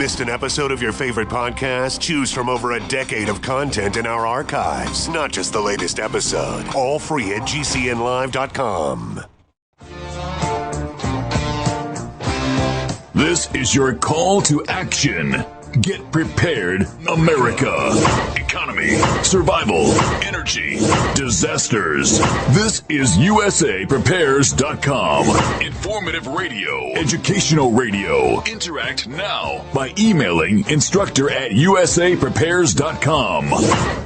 Missed an episode of your favorite podcast? Choose from over a decade of content in our archives, not just the latest episode. All free at GCNlive.com. This is your call to action. Get prepared, America. Economy, survival, energy, disasters. This is USAPrepares.com. Informative radio, educational radio. Interact now by emailing instructor@USAPrepares.com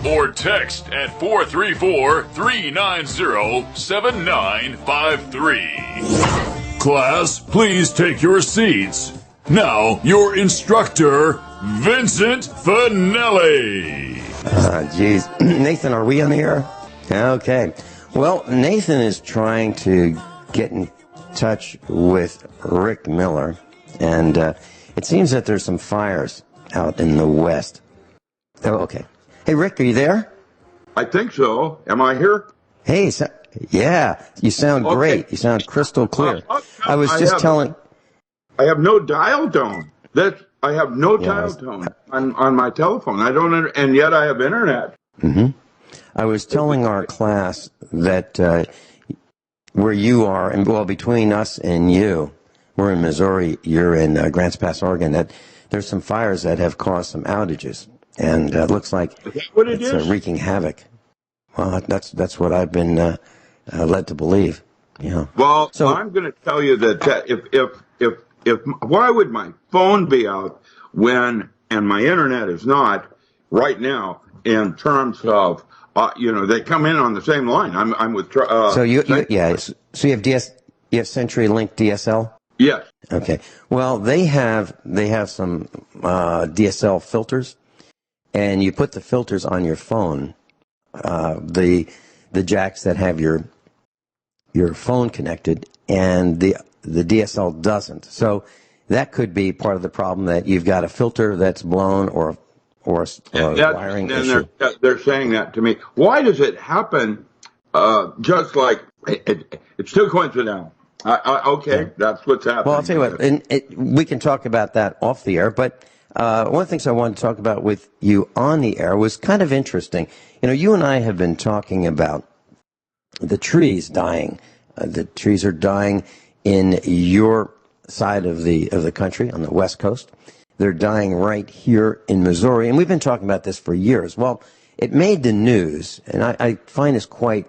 or text at 434-390-7953. Class, please take your seats. Now, your instructor, Vincent Finelli. Geez. Nathan, are we on the air? Okay. Well, Nathan is trying to get in touch with Rick Miller, and it seems that there's some fires out in the west. Oh, okay. Hey, Rick, are you there? I think so. Am I here? Hey, yeah, you sound great. You sound crystal clear. I was just telling... I have no dial tone. I have no dial tone on my telephone. I don't, and yet I have internet. Mm-hmm. I was telling our class that where you are, and well, between us and you, we're in Missouri, you're in Grants Pass, Oregon, that there's some fires that have caused some outages, and it looks like it's wreaking havoc. Well, that's what I've been led to believe. Yeah. Well, so I'm going to tell you that if why would my phone be out when and my internet is not right now in terms of they come in on the same line. I'm with so you have you have CenturyLink DSL? Yes. Okay. Well, they have some DSL filters, and you put the filters on your phone, the jacks that have your phone connected, and the DSL doesn't. So that could be part of the problem, that you've got a filter that's blown or a wiring issue. They're saying that to me. Why does it happen just like it's too coincidental? That's what's happening. Well, I'll tell you what, we can talk about that off the air, but one of the things I wanted to talk about with you on the air was kind of interesting. You and I have been talking about the trees dying. The trees are dying in your side of the country, on the West Coast. They're dying right here in Missouri, and we've been talking about this for years. Well, it made the news, and I find this quite,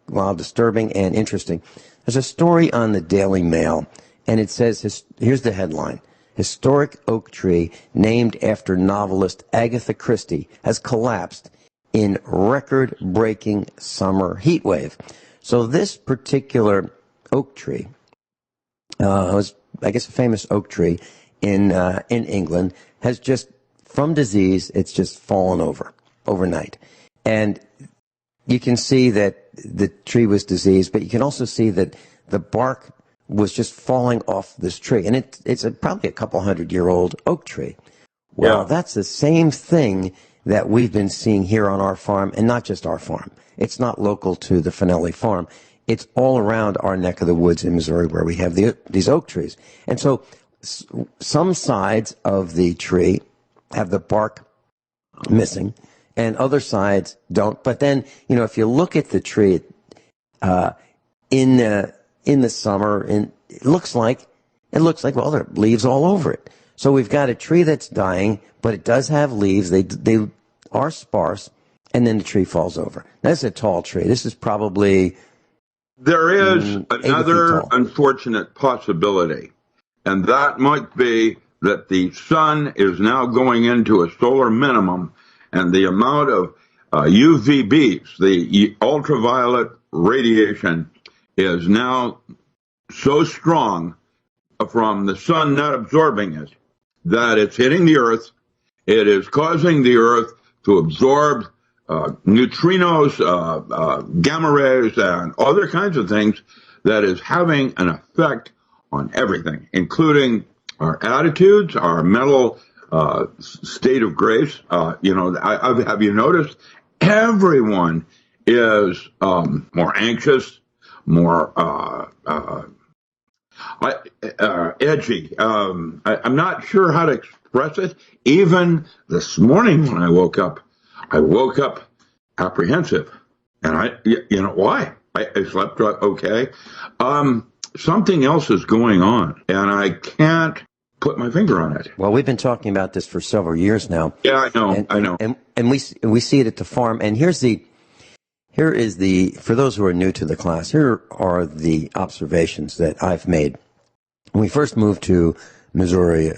disturbing and interesting. There's a story on the Daily Mail, and it says, here's the headline: Historic oak tree named after novelist Agatha Christie has collapsed in record-breaking summer heat wave. So this particular oak tree was, I guess, a famous oak tree in England, has just, from disease, it's just fallen over overnight. And you can see that the tree was diseased, but you can also see that the bark was just falling off this tree. And it's probably a couple 100-year-old oak tree. Well, that's the same thing that we've been seeing here on our farm, and not just our farm. It's not local to the Finelli farm. It's all around our neck of the woods in Missouri where we have these oak trees. And so some sides of the tree have the bark missing, and other sides don't. But then, if you look at the tree in the summer, and it looks like, well, there are leaves all over it. So we've got a tree that's dying, but it does have leaves. They are sparse, and then the tree falls over. Now, this is a tall tree. This is probably... There is another unfortunate possibility, and that might be that the sun is now going into a solar minimum, and the amount of UVBs, the ultraviolet radiation, is now so strong from the sun not absorbing it that it's hitting the earth. It is causing the earth to absorb neutrinos, gamma rays, and other kinds of things that is having an effect on everything, including our attitudes, our mental state of grace. Have you noticed everyone is more anxious, more edgy. I'm not sure how to express it. Even this morning when I woke up apprehensive. And you know why? I slept okay. Something else is going on, and I can't put my finger on it. Well, we've been talking about this for several years now. Yeah, I know. And we see it at the farm. And here is the, for those who are new to the class, here are the observations that I've made. When we first moved to Missouri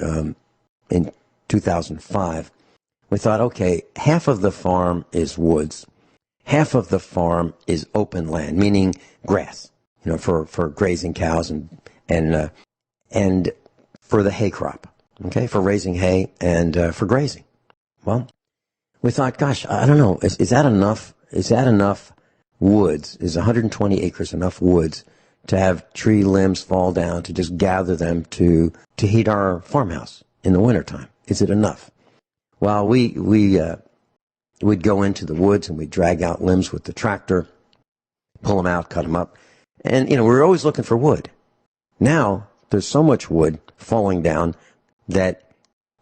in 2005, we thought, okay, half of the farm is woods. Half of the farm is open land, meaning grass, for grazing cows and for the hay crop, okay, for raising hay and for grazing. Well, we thought, gosh, I don't know, is that enough? Is that enough woods? Is 120 acres enough woods to have tree limbs fall down, to just gather them to heat our farmhouse in the wintertime? Is it enough? Well, we'd go into the woods and we'd drag out limbs with the tractor, pull them out, cut them up. And, we're always looking for wood. Now, there's so much wood falling down that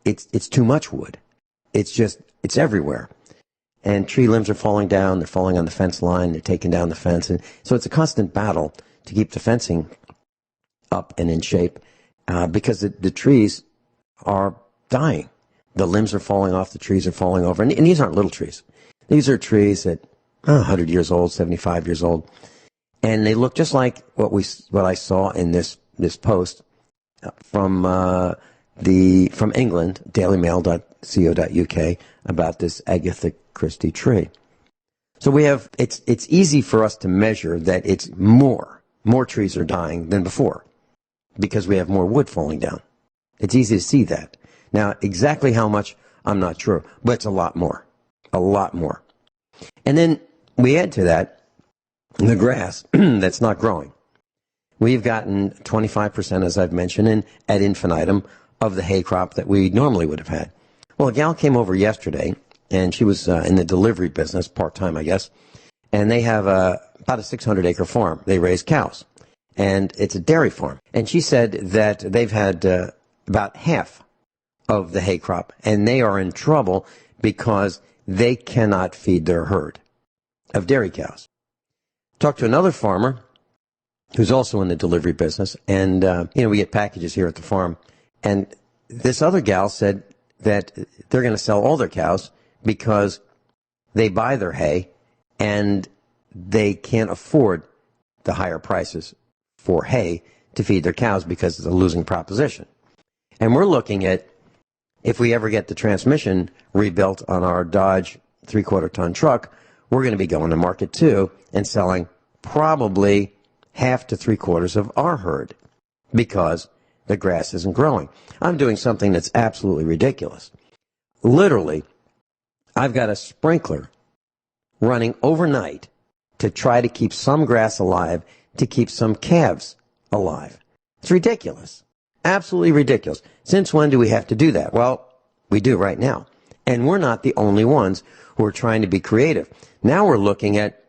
it's too much wood. It's everywhere. And tree limbs are falling down, they're falling on the fence line, they're taking down the fence. And so it's a constant battle to keep the fencing up and in shape because the trees are dying. The limbs are falling off, the trees are falling over. And these aren't little trees. These are trees that 100 years old, 75 years old. And they look just like what I saw in this post from England, dailymail.co.uk, about this Agatha Christie tree. So it's easy for us to measure that it's more trees are dying than before because we have more wood falling down. It's easy to see that. Now, exactly how much, I'm not sure, but it's a lot more. And then we add to that the grass that's not growing. We've gotten 25%, as I've mentioned, and ad infinitum of the hay crop that we normally would have had. Well, a gal came over yesterday, and she was in the delivery business, part-time, I guess, and they have about a 600-acre farm. They raise cows, and it's a dairy farm. And she said that they've had about half of the hay crop, and they are in trouble because they cannot feed their herd of dairy cows. Talked to another farmer who's also in the delivery business, and we get packages here at the farm, and this other gal said that they're going to sell all their cows because they buy their hay and they can't afford the higher prices for hay to feed their cows because it's a losing proposition. And we're looking at, if we ever get the transmission rebuilt on our Dodge 3/4-ton truck, we're going to be going to market too and selling probably half to 3/4 of our herd because the grass isn't growing. I'm doing something that's absolutely ridiculous. Literally, I've got a sprinkler running overnight to try to keep some grass alive, to keep some calves alive. It's ridiculous. Absolutely ridiculous. Since when do we have to do that? Well, we do right now. And we're not the only ones who are trying to be creative. Now we're looking at,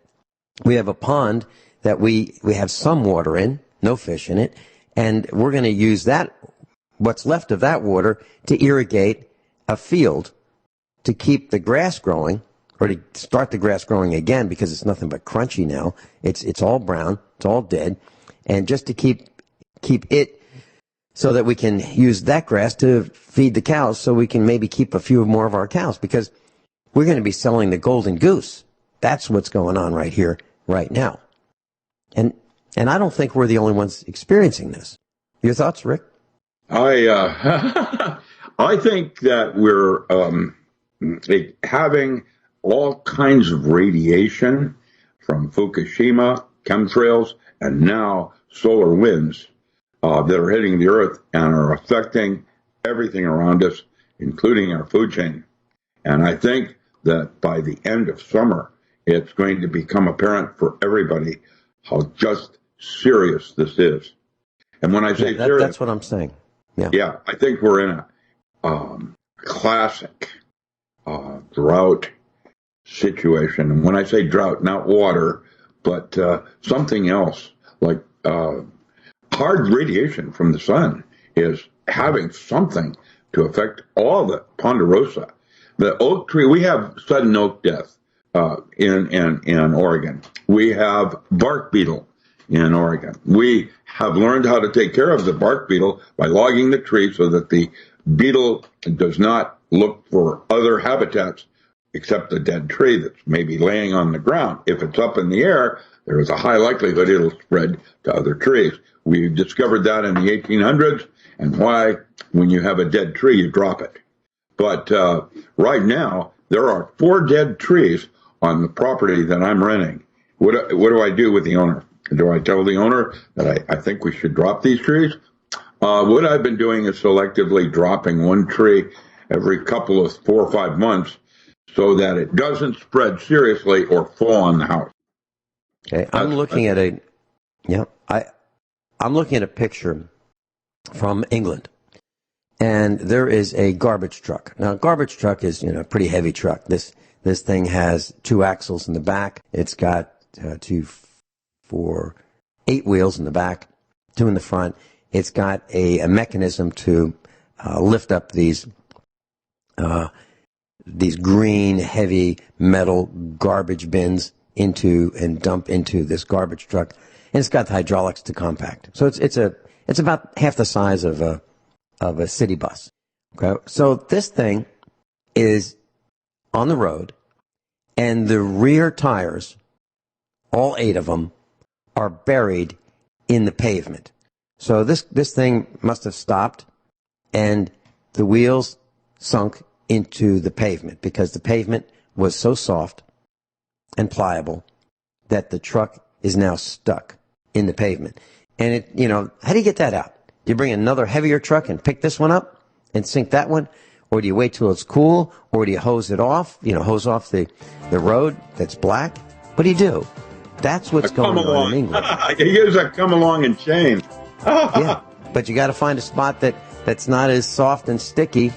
we have a pond that we have some water in, no fish in it, and we're going to use that, what's left of that water, to irrigate a field to keep the grass growing, or to start the grass growing again because it's nothing but crunchy now. It's all brown, it's all dead, and just to keep it so that we can use that grass to feed the cows so we can maybe keep a few more of our cows because we're going to be selling the golden goose. That's what's going on right here, right now. And I don't think we're the only ones experiencing this. Your thoughts, Rick? I think that we're having all kinds of radiation from Fukushima, chemtrails, and now solar winds that are hitting the earth and are affecting everything around us, including our food chain. And I think that by the end of summer, it's going to become apparent for everybody how just serious this is. And when I say serious, that's what I'm saying. Yeah, I think we're in a classic drought situation. And when I say drought, not water, but something else like hard radiation from the sun is having something to affect all the ponderosa. The oak tree, we have sudden oak death in Oregon. We have bark beetle in Oregon. We have learned how to take care of the bark beetle by logging the tree so that the beetle does not look for other habitats except the dead tree that's maybe laying on the ground. If it's up in the air, there is a high likelihood it'll spread to other trees. We discovered that in the 1800s, and why, when you have a dead tree, you drop it. But right now, there are 4 dead trees on the property that I'm renting. What do I do with the owner? Do I tell the owner that I think we should drop these trees? What I've been doing is selectively dropping one tree every couple of 4 or 5 months so that it doesn't spread seriously or fall on the house. Okay, I'm looking at a picture from England, and there is a garbage truck. Now, a garbage truck is, a pretty heavy truck. This thing has 2 axles in the back. It's got 8 wheels in the back, 2 in the front. It's got a mechanism to lift up these green, heavy metal garbage bins into and dump into this garbage truck, and it's got the hydraulics to compact. So it's about half the size of a city bus. Okay, so this thing is on the road, and the rear tires, all 8 of them, are buried in the pavement. So this thing must have stopped, and the wheels sunk into the pavement because the pavement was so soft and pliable that the truck is now stuck in the pavement. And how do you get that out? Do you bring another heavier truck and pick this one up and sink that one? Or do you wait till it's cool? Or do you hose it off? Hose off the road that's black? What do you do? That's what's going on in England. You use a come along and chain. Yeah, but you got to find a spot that's not as soft and sticky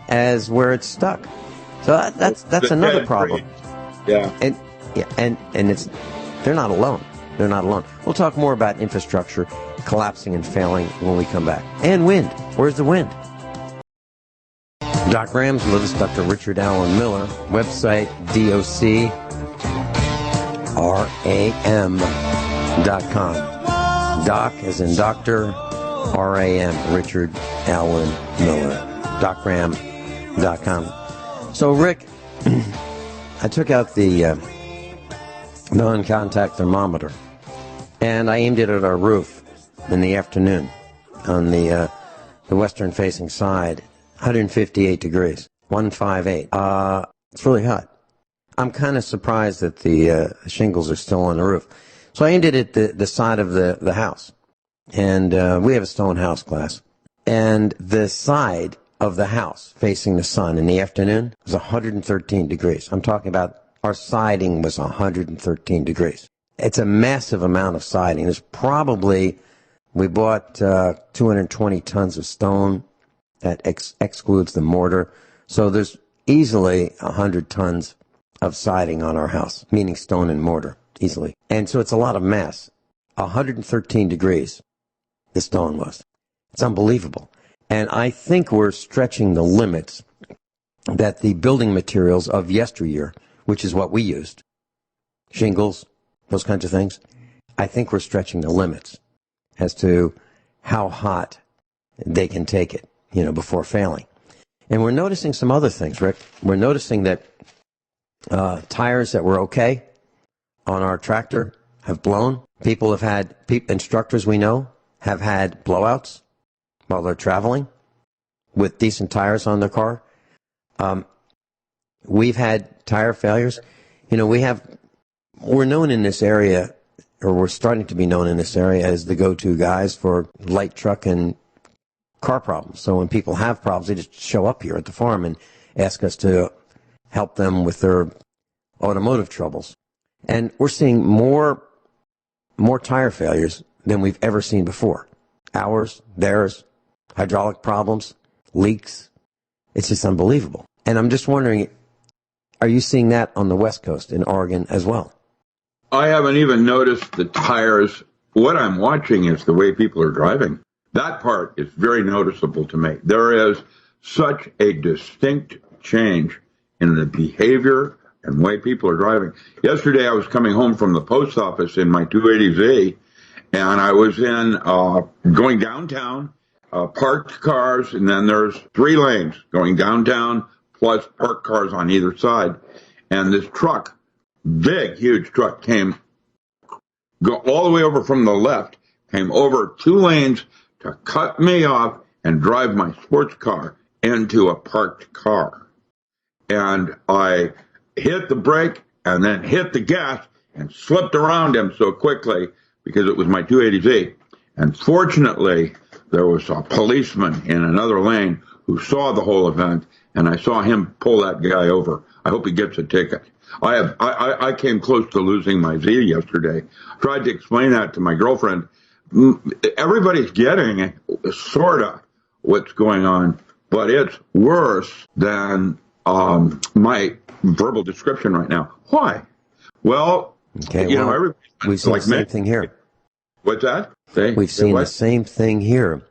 as where it's stuck. So that's another problem. Yeah. And they're not alone. They're not alone. We'll talk more about infrastructure collapsing and failing when we come back. And wind. Where's the wind? Doc Ram's with us, Dr. Richard Allen Miller. Website, DocRam.com. Doc as in doctor, RAM, Richard Allen Miller. DocRam.com. So, Rick, I took out the non-contact thermometer, and I aimed it at our roof in the afternoon on the western-facing side, 158 degrees, 158. It's really hot. I'm kind of surprised that the shingles are still on the roof. So I aimed it at the side of the house, and we have a stone house class, and the side of the house facing the sun in the afternoon was 113 degrees. I'm talking about our siding was 113 degrees. It's a massive amount of siding. There's probably, we bought 220 tons of stone. That excludes the mortar. So there's easily 100 tons of siding on our house, meaning stone and mortar, easily. And so it's a lot of mass. 113 degrees, the stone was. It's unbelievable. And I think we're stretching the limits that the building materials of yesteryear, which is what we used, shingles, those kinds of things, I think we're stretching the limits as to how hot they can take it, before failing. And we're noticing some other things, Rick. We're noticing that tires that were okay on our tractor have blown. People have had, instructors we know, have had blowouts while they're traveling with decent tires on their car. We've had tire failures. We're known in this area, or we're starting to be known in this area as the go-to guys for light truck and car problems. So when people have problems, they just show up here at the farm and ask us to help them with their automotive troubles. And we're seeing more tire failures than we've ever seen before. Ours, theirs, hydraulic problems, leaks. It's just unbelievable. And I'm just wondering, are you seeing that on the West Coast in Oregon as well? I haven't even noticed the tires. What I'm watching is the way people are driving. That part is very noticeable to me. There is such a distinct change in the behavior and way people are driving. Yesterday, I was coming home from the post office in my 280Z, and I was going downtown, parked cars, and then there's 3 lanes going downtown, plus parked cars on either side. And this truck, big, huge truck, go all the way over from the left, came over 2 lanes to cut me off and drive my sports car into a parked car. And I hit the brake and then hit the gas and slipped around him so quickly because it was my 280Z. And fortunately, there was a policeman in another lane who saw the whole event, and I saw him pull that guy over. I hope he gets a ticket. I came close to losing my Z yesterday. Tried to explain that to my girlfriend. Everybody's getting sort of what's going on, but it's worse than my verbal description right now. Why? Well, everybody's we've seen the same thing here. What's that? We've seen the same thing here.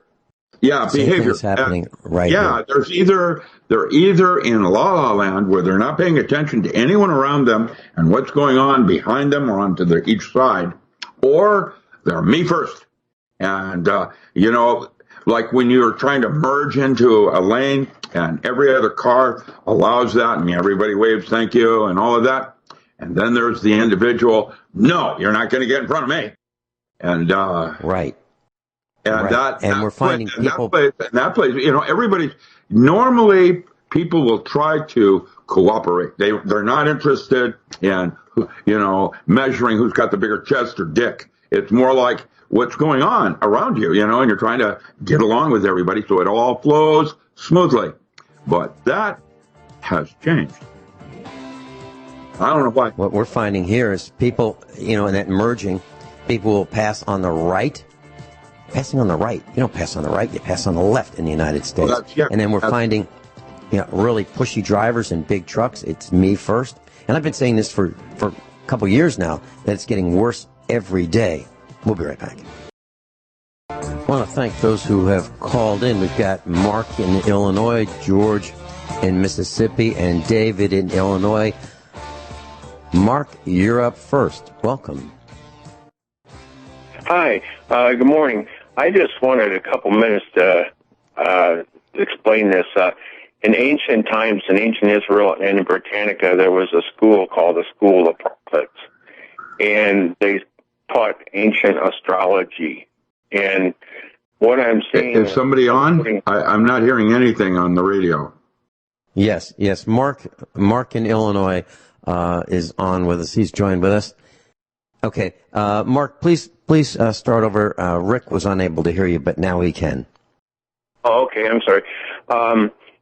Yeah, behavior is happening right here. They're either in La La Land where they're not paying attention to anyone around them and what's going on behind them or onto each side, or they're me first. And like when you're trying to merge into a lane and every other car allows that and everybody waves thank you and all of that. And then there's the individual, no, you're not going to get in front of me. And right. And right. We're finding people. That place, everybody's normally people will try to cooperate. They're not interested in, measuring who's got the bigger chest or dick. It's more like what's going on around you, and you're trying to get along with everybody so it all flows smoothly. But that has changed. I don't know why. What we're finding here is people, in that merging, people will pass on the right. Passing on the right. You don't pass on the right, you pass on the left in the United States. Well, and then we're finding really pushy drivers in big trucks. It's me first. And I've been saying this for a couple years now, that it's getting worse every day. We'll be right back. I want to thank those who have called in. We've got Mark in Illinois, George in Mississippi, and David in Illinois. Mark, you're up first. Welcome. Hi. Good morning. I just wanted a couple minutes to explain this. In ancient times, in ancient Israel and in Britannica, there was a school called the School of Prophets, and they taught ancient astrology. And what I'm saying is somebody on? I'm not hearing anything on the radio. Yes. Mark in Illinois is on with us. He's joined with us. Okay, Mark, please start over. Rick was unable to hear you, but now he can. Oh, okay, I'm sorry.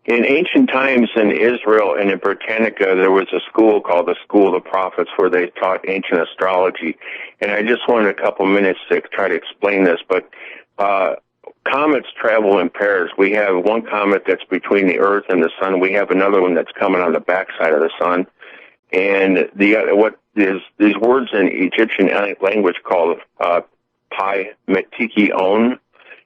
In ancient times in Israel and in Britannica, there was a school called the School of the Prophets where they taught ancient astrology. And I just wanted a couple minutes to try to explain this. But comets travel in pairs. We have one comet that's between the Earth and the Sun. We have another one that's coming on the backside of the Sun. And these words in Egyptian language called pi metiki on,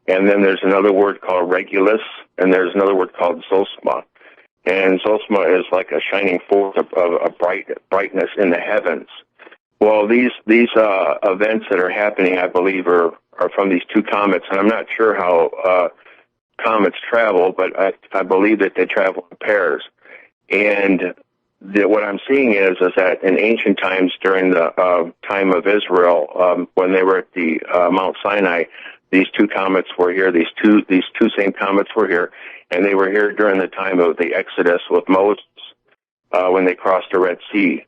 and then there's another word called Regulus, and there's another word called Zosma. And Zosma is like a shining forth of brightness in the heavens. Well, these events that are happening, I believe, are from these 2 comets, and I'm not sure how comets travel, but I believe that they travel in pairs. And what I'm seeing is that in ancient times, during the time of Israel, when they were at the Mount Sinai, these 2 comets were here. These two same comets were here, and they were here during the time of the Exodus with Moses when they crossed the Red Sea.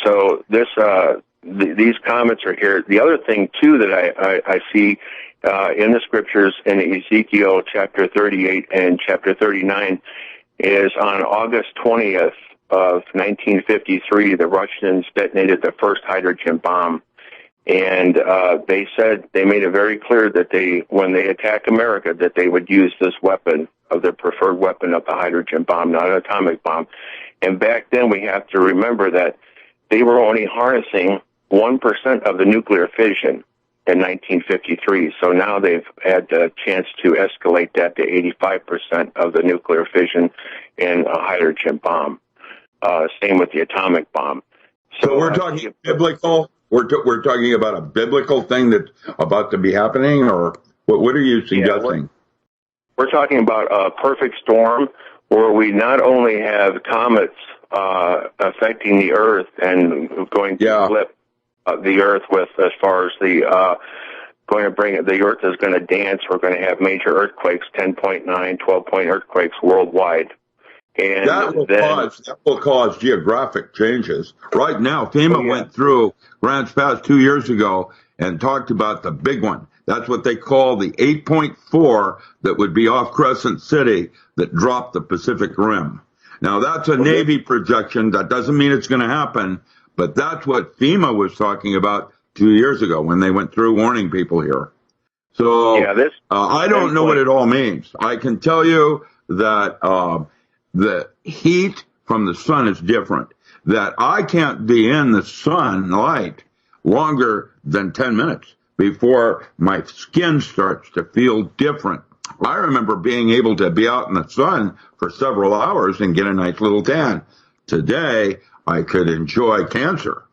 So these comets are here. The other thing too that I see in the scriptures in Ezekiel chapter 38 and chapter 39 is on August 20th. Of 1953, the Russians detonated the first hydrogen bomb, and they made it very clear that when they attack America, that they would use this weapon of their preferred weapon of the hydrogen bomb, not an atomic bomb. And back then, we have to remember that they were only harnessing 1% of the nuclear fission. in 1953. So now they've had a chance to escalate that to 85% of the nuclear fission in a hydrogen bomb. Same with the atomic bomb. So we're talking biblical. We're talking about a biblical thing that's about to be happening, or what are you suggesting? We're talking about a perfect storm where we not only have comets affecting the Earth and going to flip the Earth with, as far as the going to bring it, the Earth is going to dance. We're going to have major earthquakes, 10.9, 12-point earthquakes worldwide. And that will cause geographic changes. Right now, FEMA went through Grants Pass 2 years ago and talked about the big one. That's what they call the 8.4 that would be off Crescent City that dropped the Pacific Rim. Now, that's a Navy projection. That doesn't mean it's going to happen, but that's what FEMA was talking about 2 years ago when they went through warning people here. So I don't know what it all means. I can tell you that the heat from the sun is different, that I can't be in the sunlight longer than 10 minutes before my skin starts to feel different. I remember being able to be out in the sun for several hours and get a nice little tan. Today, I could enjoy cancer.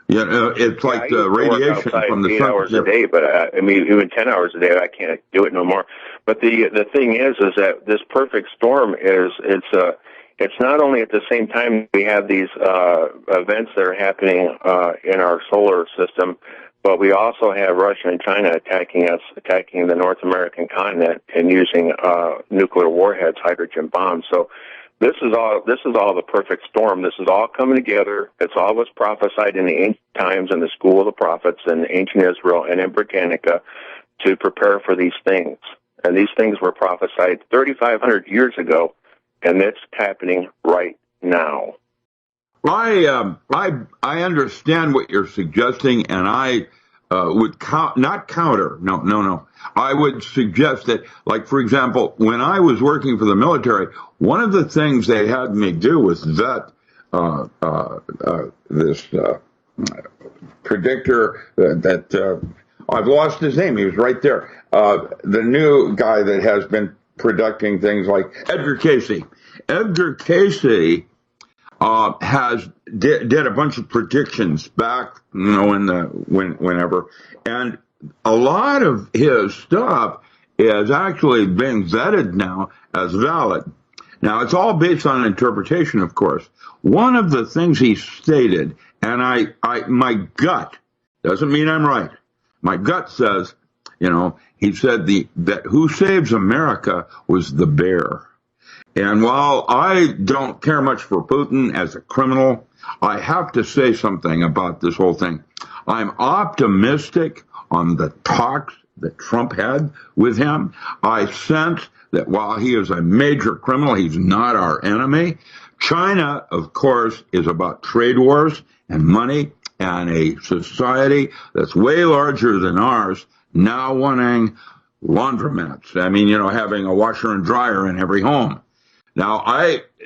You know, it's like the radiation from the sun. 8 hours a day, but I mean, even 10 hours a day, I can't do it no more. But the thing is that this perfect storm it's not only at the same time we have these events that are happening in our solar system, but we also have Russia and China attacking the North American continent and using nuclear warheads, hydrogen bombs. So this is all the perfect storm. This is all coming together. It's all was prophesied in the ancient times in the school of the prophets in ancient Israel and in Britannica to prepare for these things. And these things were prophesied 3,500 years ago, and it's happening right now. I understand what you're suggesting, and I would not counter. No. I would suggest that, like, for example, when I was working for the military, one of the things they had me do was vet this predictor that I've lost his name. He was right there. The new guy that has been predicting things like Edgar Casey. Edgar Casey did a bunch of predictions back, whenever, and a lot of his stuff is actually being vetted now as valid. Now, it's all based on interpretation, of course. One of the things he stated, and my gut doesn't mean I'm right. My gut says, he said that who saves America was the bear. And while I don't care much for Putin as a criminal, I have to say something about this whole thing. I'm optimistic on the talks that Trump had with him. I sense that while he is a major criminal, he's not our enemy. China, of course, is about trade wars and money and a society that's way larger than ours now wanting laundromats. I mean, having a washer and dryer in every home. Now,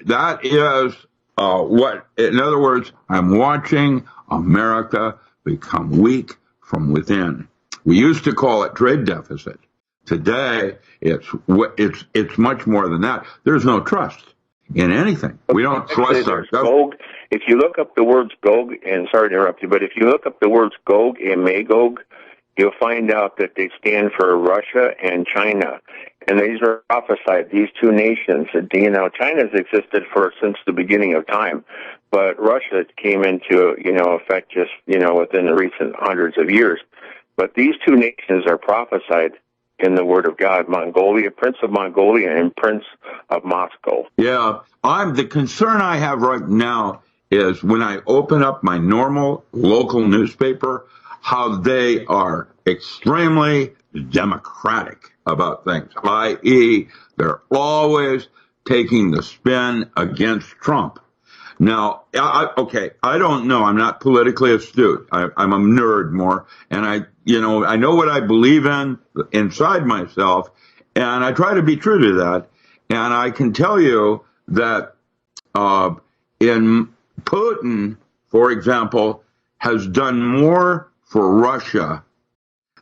that is in other words, I'm watching America become weak from within. We used to call it trade deficit. Today, it's much more than that. There's no trust in anything. We don't trust our government. If you look up the words Gog, and sorry to interrupt you, but if you look up the words Gog and Magog, you'll find out that they stand for Russia and China. And these are prophesied, these two nations. China's existed since the beginning of time, but Russia came into, effect just, within the recent hundreds of years. But these two nations are prophesied in the Word of God: Mongolia, Prince of Mongolia, and Prince of Moscow. Yeah, the concern I have right now is when I open up my normal local newspaper, how they are extremely democratic about things, i.e., they're always taking the spin against Trump. Now, I don't know. I'm not politically astute. I'm a nerd more, and I know what I believe in inside myself, and I try to be true to that. And I can tell you that in Putin, for example, has done more for Russia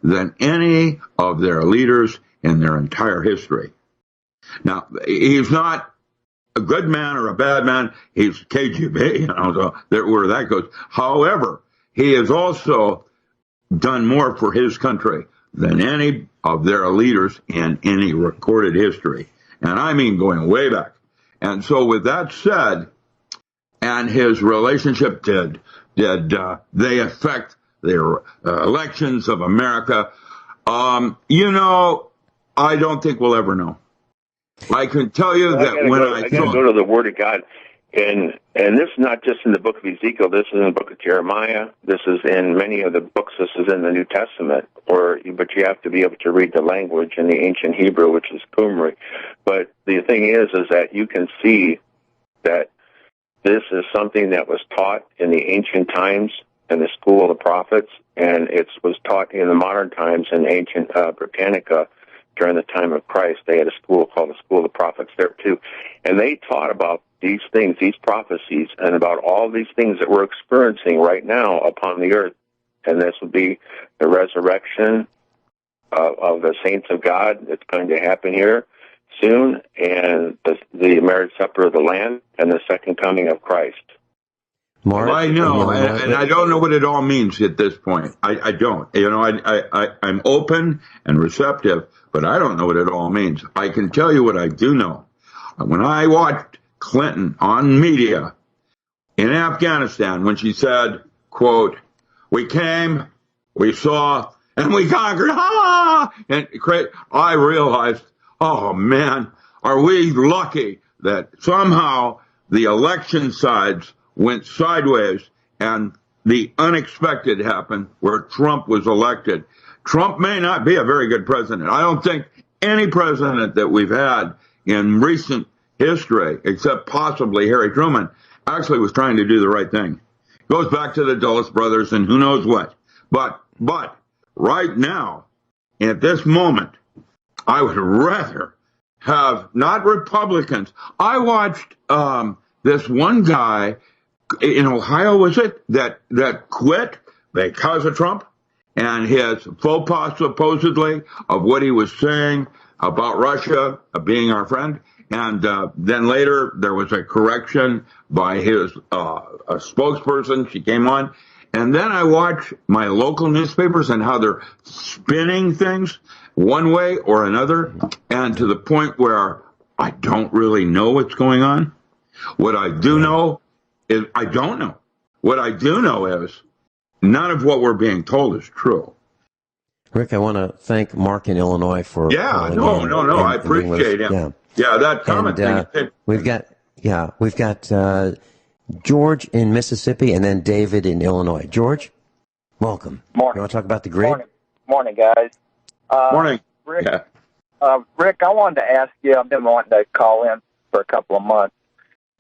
than any of their leaders in their entire history. Now, he's not a good man or a bad man. He's KGB, so where that goes. However, he has also done more for his country than any of their leaders in any recorded history. And I mean going way back. And so with that said, and his relationship did they affect the elections of America? I don't think we'll ever know. I can tell you that I gotta go to the Word of God, and this is not just in the book of Ezekiel. This is in the book of Jeremiah. This is in many of the books. This is in the New Testament. But you have to be able to read the language in the ancient Hebrew, which is Qumri. But the thing is that you can see that this is something that was taught in the ancient times in the school of the prophets, and it was taught in the modern times in ancient Britannica. During the time of Christ, they had a school called the School of the Prophets there too. And they taught about these things, these prophecies, and about all these things that we're experiencing right now upon the earth. And this would be the resurrection of the saints of God that's going to happen here soon, and the marriage supper of the Lamb, and the second coming of Christ. Mark, I know, and I don't know what it all means at this point. I don't. I'm open and receptive, but I don't know what it all means. I can tell you what I do know. When I watched Clinton on media in Afghanistan, when she said, quote, "We came, we saw, and we conquered," and I realized, oh man, are we lucky that somehow the election sides went sideways and the unexpected happened where Trump was elected. Trump may not be a very good president. I don't think any president that we've had in recent history, except possibly Harry Truman, actually was trying to do the right thing. Goes back to the Dulles brothers and who knows what. But right now, at this moment, I would rather have not Republicans. I watched this one guy in Ohio, was it, that quit because of Trump and his faux pas supposedly of what he was saying about Russia being our friend. And then later there was a correction by his a spokesperson. She came on. And then I watch my local newspapers and how they're spinning things one way or another, and to the point where I don't really know what's going on. What I do know is I don't know. What I do know is none of what we're being told is true. Rick, I want to thank Mark in Illinois for I appreciate him. Yeah, that comment thing. We've got George in Mississippi and then David in Illinois. George, welcome. Morning. You want to talk about the grid? Morning, guys. Morning. Rick, Rick, I wanted to ask you, I've been wanting to call in for a couple of months.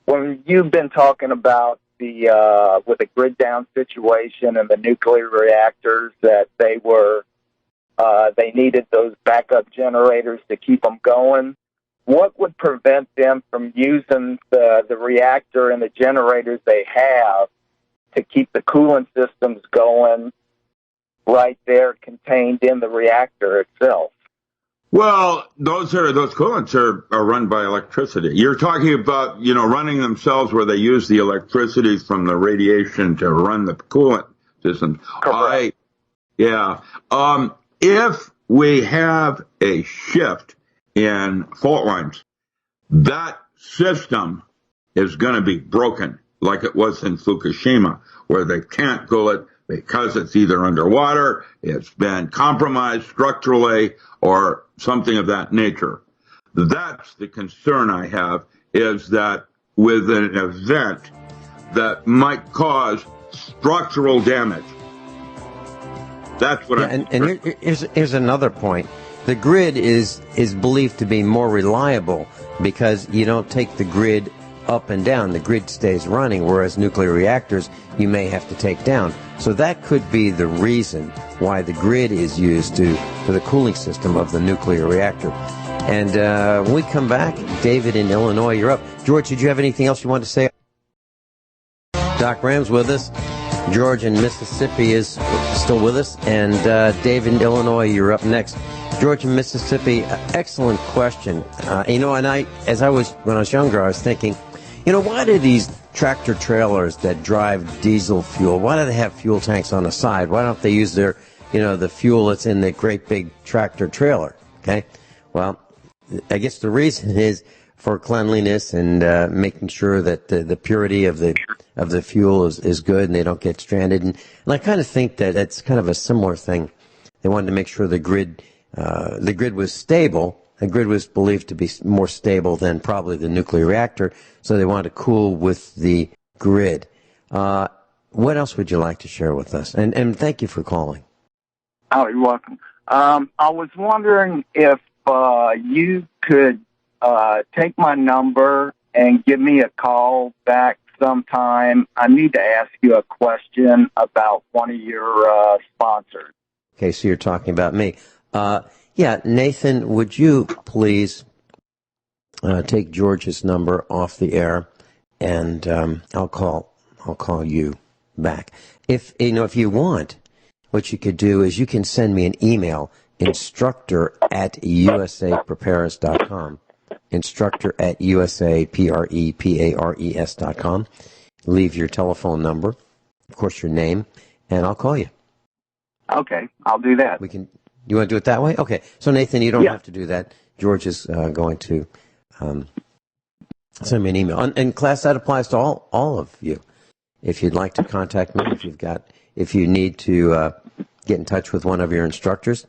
When you've been talking about with the grid down situation and the nuclear reactors, that they needed those backup generators to keep them going, what would prevent them from using the reactor and the generators they have to keep the coolant systems going right there contained in the reactor itself? Well, those coolants are run by electricity. You're talking about, running themselves where they use the electricity from the radiation to run the coolant system. Correct. If we have a shift in fault lines, that system is going to be broken like it was in Fukushima, where they can't cool it because it's either underwater, it's been compromised structurally, or something of that nature. That's the concern I have, is that with an event that might cause structural damage. That's what I'm... And here's another point. The grid is believed to be more reliable because you don't take the grid up and down. The grid stays running, whereas nuclear reactors you may have to take down. So that could be the reason why the grid is used for the cooling system of the nuclear reactor. And when we come back, David in Illinois, you're up. George, did you have anything else you wanted to say? Doc Ram's with us. George in Mississippi is still with us, and Dave in Illinois, you're up next. George in Mississippi, excellent question. And when I was younger, I was thinking, why do these tractor trailers that drive diesel fuel, why do they have fuel tanks on the side? Why don't they use their, the fuel that's in the great big tractor trailer? Okay, well, I guess the reason is for cleanliness and making sure that the purity of the fuel is good and they don't get stranded. And I kind of think that it's kind of a similar thing. They wanted to make sure the grid was stable. The grid was believed to be more stable than probably the nuclear reactor, so they wanted to cool with the grid. What else would you like to share with us? And thank you for calling. Oh, you're welcome. I was wondering if you could take my number and give me a call back sometime. I need to ask you a question about one of your sponsors. Okay, so you're talking about me. Yeah, Nathan, would you please take George's number off the air, and I'll call you back. If you want, what you could do is you can send me an email, instructor@usapreparedness.com, instructor@usapreparedness.com. Leave your telephone number, of course your name, and I'll call you. Okay, I'll do that. You want to do it that way? Okay. So, Nathan, you don't have to do that. George is going to send me an email. And class, that applies to all of you. If you'd like to contact me, if you need to get in touch with one of your instructors,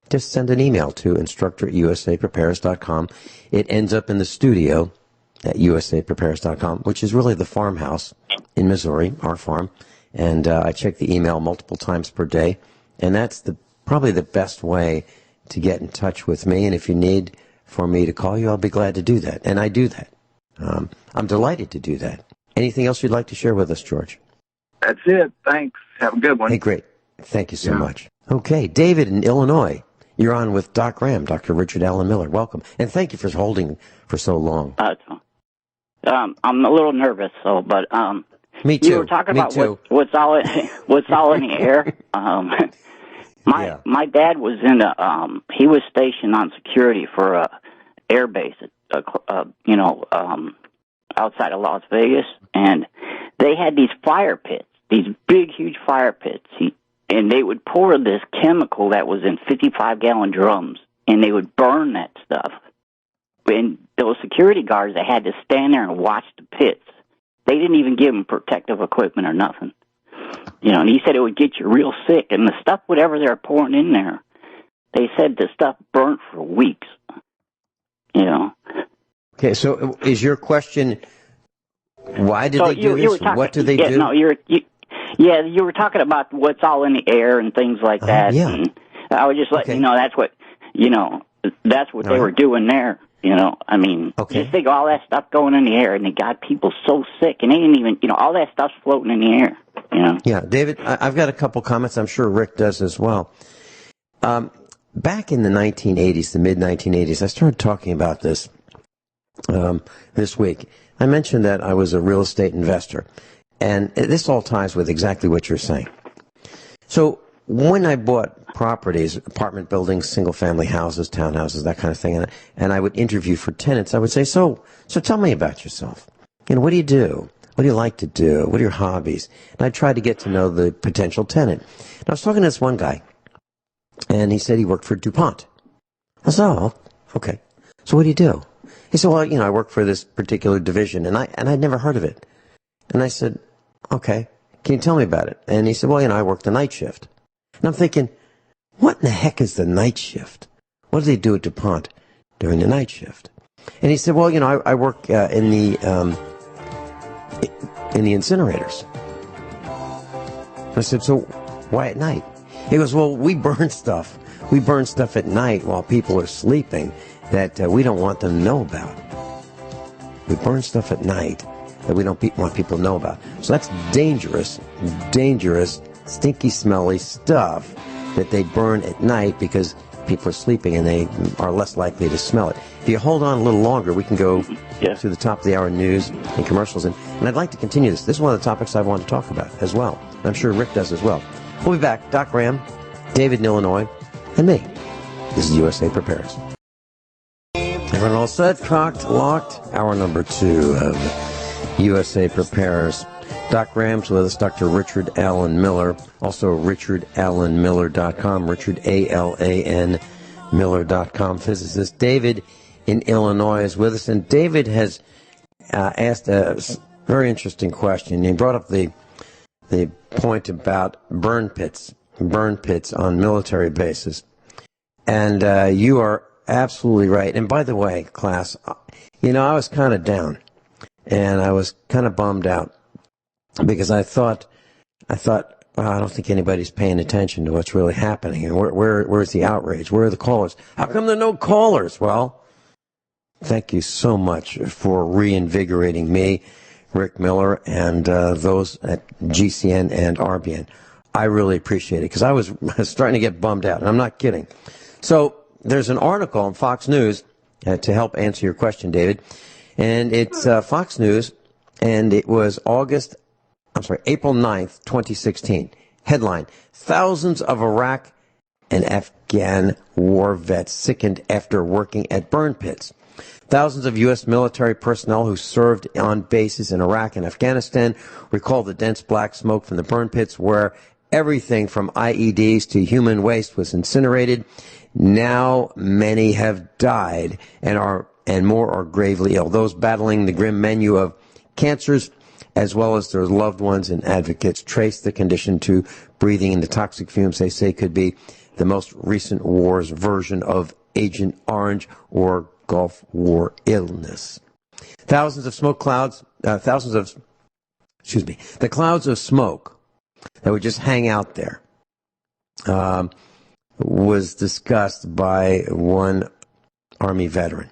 just send an email to instructor@usapreparedness.com. It ends up in the studio at usapreparedness.com, which is really the farmhouse in Missouri, our farm. And I check the email multiple times per day. And that's probably the best way to get in touch with me. And if you need for me to call you, I'll be glad to do that. And I do that. I'm delighted to do that. Anything else you'd like to share with us, George? That's it. Thanks. Have a good one. Hey, great. Thank you so much. Okay, David in Illinois. You're on with Doc Ram, Dr. Richard Allen Miller. Welcome. And thank you for holding for so long. I'm a little nervous, but me too. You were talking about what's all in the air. My dad was he was stationed on security for a air base, outside of Las Vegas, and they had these fire pits, these big, huge fire pits, and they would pour this chemical that was in 55-gallon drums, and they would burn that stuff. And those security guards, they had to stand there and watch the pits. They didn't even give them protective equipment or nothing. And he said it would get you real sick. And the stuff, whatever they're pouring in there, they said the stuff burnt for weeks. Okay, so is your question, why did they do this? What do they do? No, you were talking about what's all in the air and things like that. Yeah. And I was just letting you know that's what they were doing there. Just think of all that stuff going in the air, and they got people so sick, and they didn't even, all that stuff's floating in the air. Yeah, David, I've got a couple comments. I'm sure Rick does as well. Back in the 1980s, the mid-1980s, I started talking about this this week. I mentioned that I was a real estate investor, and this all ties with exactly what you're saying. So when I bought properties, apartment buildings, single-family houses, townhouses, that kind of thing, and I would interview for tenants, I would say, so tell me about yourself. What do you do? What do you like to do? What are your hobbies? And I tried to get to know the potential tenant. And I was talking to this one guy, and he said he worked for DuPont. I said, oh, okay. So what do you do? He said, well, I work for this particular division, and I'd never heard of it. And I said, okay, can you tell me about it? And he said, well, I work the night shift. And I'm thinking, what in the heck is the night shift? What do they do at DuPont during the night shift? And he said, well, I work in the incinerators. I said, so why at night? He goes, well, we burn stuff. We burn stuff at night while people are sleeping that we don't want them to know about. We burn stuff at night that we don't want people to know about. So that's dangerous, stinky, smelly stuff that they burn at night because people are sleeping and they are less likely to smell it. If you hold on a little longer, we can go to the top of the hour news and commercials. And I'd like to continue this. This is one of the topics I want to talk about as well. I'm sure Rick does as well. We'll be back. Doc Ram, David in Illinois, and me. This is USA Prepares. Everyone all set, cocked, locked. Hour number 2 of USA Prepares. Doc Ram's with us, Dr. Richard Allen Miller, also richardallenmiller.com, Richard, A-L-A-N, Miller.com. Physicist David in Illinois is with us, and David has asked a very interesting question. He brought up the point about burn pits on military bases. And you are absolutely right. And by the way, class, I was kind of down, and I was kind of bummed out because I thought, I don't think anybody's paying attention to what's really happening. And where's the outrage? Where are the callers? How come there are no callers? Well, thank you so much for reinvigorating me, Rick Miller, and those at GCN and RBN. I really appreciate it because I was starting to get bummed out, and I'm not kidding. So there's an article on Fox News to help answer your question, David, and it's Fox News, and it was April 9th, 2016. Headline: Thousands of Iraq and Afghan war vets sickened after working at burn pits. Thousands of U.S. military personnel who served on bases in Iraq and Afghanistan recall the dense black smoke from the burn pits where everything from IEDs to human waste was incinerated. Now many have died and more are gravely ill. Those battling the grim menu of cancers, as well as their loved ones and advocates, trace the condition to breathing in the toxic fumes they say could be the most recent war's version of Agent Orange or Gulf War illness. The clouds of smoke that would just hang out there was discussed by one Army veteran.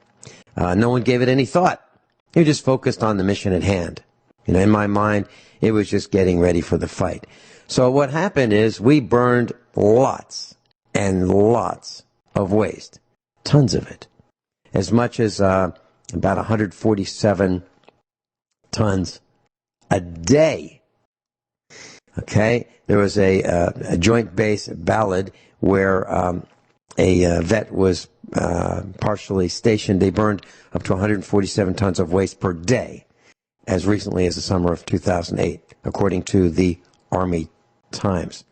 No one gave it any thought. They just focused on the mission at hand. In my mind, it was just getting ready for the fight. So what happened is we burned lots and lots of waste, tons of it, as much as about 147 tons a day. Okay, there was a joint base ballad where a vet was partially stationed. They burned up to 147 tons of waste per day as recently as the summer of 2008, according to the Army Times.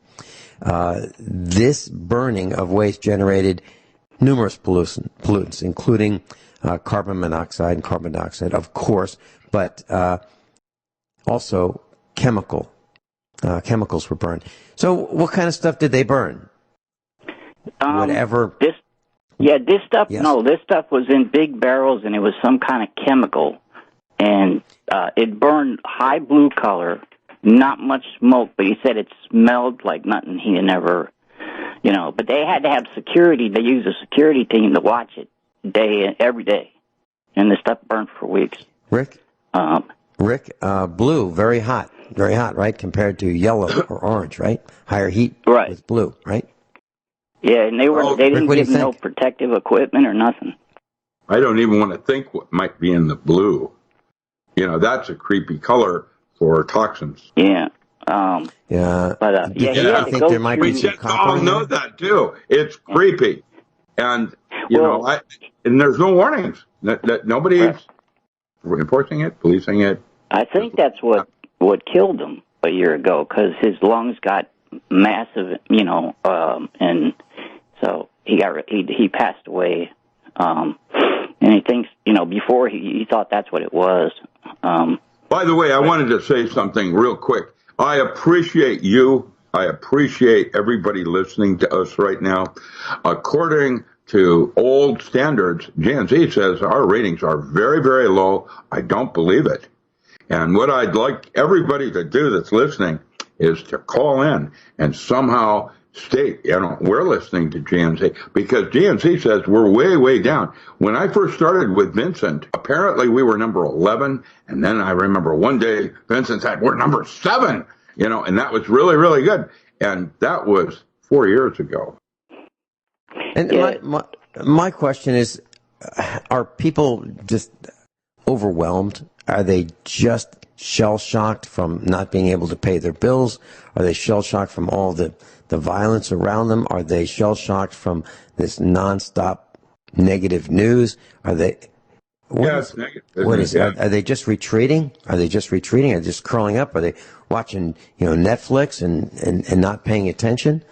This burning of waste generated numerous pollutants, including carbon monoxide and carbon dioxide, of course, but also chemicals were burned. So what kind of stuff did they burn? Whatever. This stuff, yes. No, this stuff was in big barrels, and it was some kind of chemical. And it burned high blue color, not much smoke, but he said it smelled like nothing he had never, But they had to have security. They used a security team to watch it every day. And the stuff burned for weeks. Rick, blue, very hot, right? Compared to yellow or orange, right? Higher heat with blue, right? Yeah, and they didn't give no protective equipment or nothing. I don't even want to think what might be in the blue. That's a creepy color for toxins. Yeah. But I think there might be some copper. We know that too. It's creepy, and and there's no warnings. That nobody is enforcing it, policing it. I think that's what killed him a year ago because his lungs got massive, and so he passed away. And he thinks, before he thought that's what it was. By the way, I wanted to say something real quick. I appreciate you. I appreciate everybody listening to us right now. According to old standards, Jan-Z says our ratings are very, very low. I don't believe it. And what I'd like everybody to do that's listening is to call in and somehow state, we're listening to GNC because GNC says we're way, way down. When I first started with Vincent, apparently we were number 11. And then I remember one day Vincent said, we're number 7, and that was really, really good. And that was 4 years ago. And my question is, are people just overwhelmed? Are they just shell-shocked from not being able to pay their bills? Are they shell-shocked from all the violence around them? Are they shell-shocked from this nonstop negative news? Are they... It's negative. Are they just retreating? Are they just curling up? Are they watching, Netflix and not paying attention?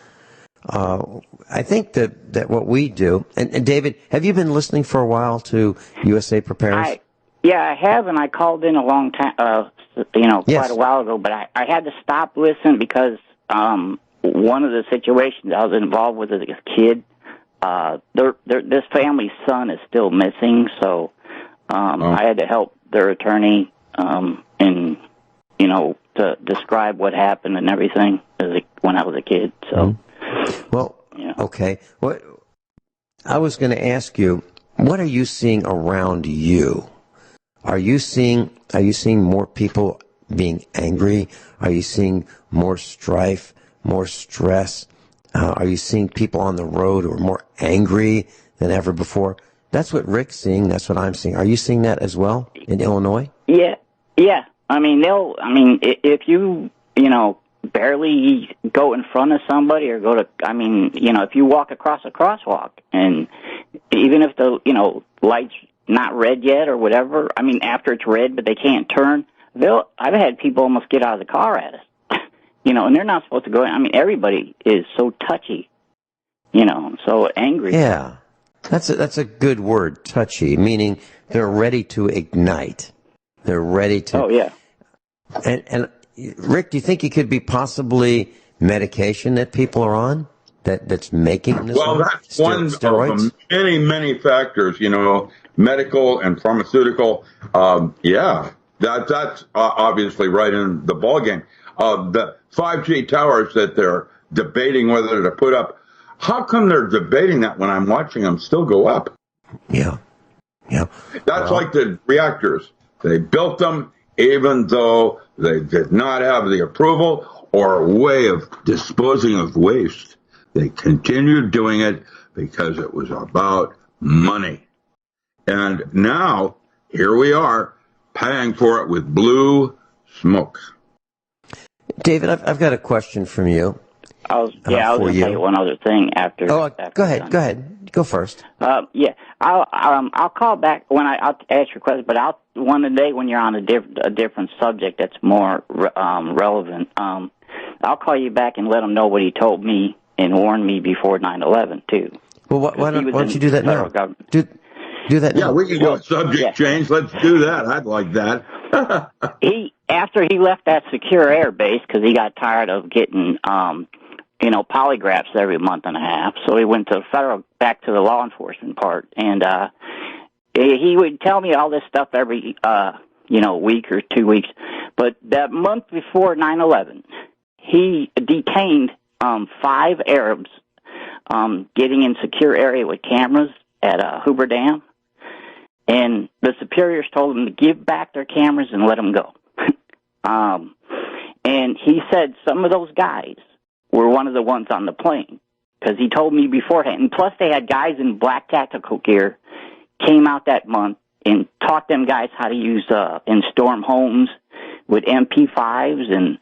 I think that what we do, and David, have you been listening for a while to USA Prepares? I have, and I called in a long time, quite a while ago, but I had to stop listening because one of the situations I was involved with as a kid, this family's son is still missing, so I had to help their attorney to describe what happened and everything when I was a kid. So, okay. What I was going to ask you, what are you seeing around you? Are you seeing more people being angry? Are you seeing more strife, more stress? Are you seeing people on the road who are more angry than ever before? That's what Rick's seeing. That's what I'm seeing. Are you seeing that as well in Illinois? Yeah. If you, barely go in front of somebody or if you walk across a crosswalk and even if the, light's not red yet or whatever, after it's red but they can't turn, I've had people almost get out of the car at us, and they're not supposed to go in. Everybody is so touchy, so angry. Yeah. That's a good word, touchy, meaning they're ready to ignite. They're ready to... Oh, yeah. And Rick, do you think it could be possibly medication that people are on that's making this? Well, that's one steroids? of many, many factors, medical and pharmaceutical. That's obviously right in the ballgame. The 5G towers that they're debating whether to put up, how come they're debating that when I'm watching them still go up? Yeah. That's like the reactors. They built them even though they did not have the approval or way of disposing of waste. They continued doing it because it was about money. And now, here we are, paying for it with blue smoke. David, I've got a question from you. I was going to tell you one other thing after. Go ahead. Go first. I'll call back when I'll ask your question, but one day when you're on a different subject that's more relevant. I'll call you back and let him know what he told me and warned me before 9/11 too. Well, why don't you do that now? Do that now. Yeah, we can do a subject change. Let's do that. I'd like that. After he left that secure air base because he got tired of getting polygraphs every month and a half, so he went to back to the law enforcement part, and he would tell me all this stuff every week or 2 weeks. But that month before 9/11, he detained 5 Arabs getting in secure area with cameras at Hoover Dam, and the superiors told them to give back their cameras and let them go. And he said some of those guys were one of the ones on the plane, because he told me beforehand. And plus, they had guys in black tactical gear came out that month and taught them guys how to use and storm homes with MP5s and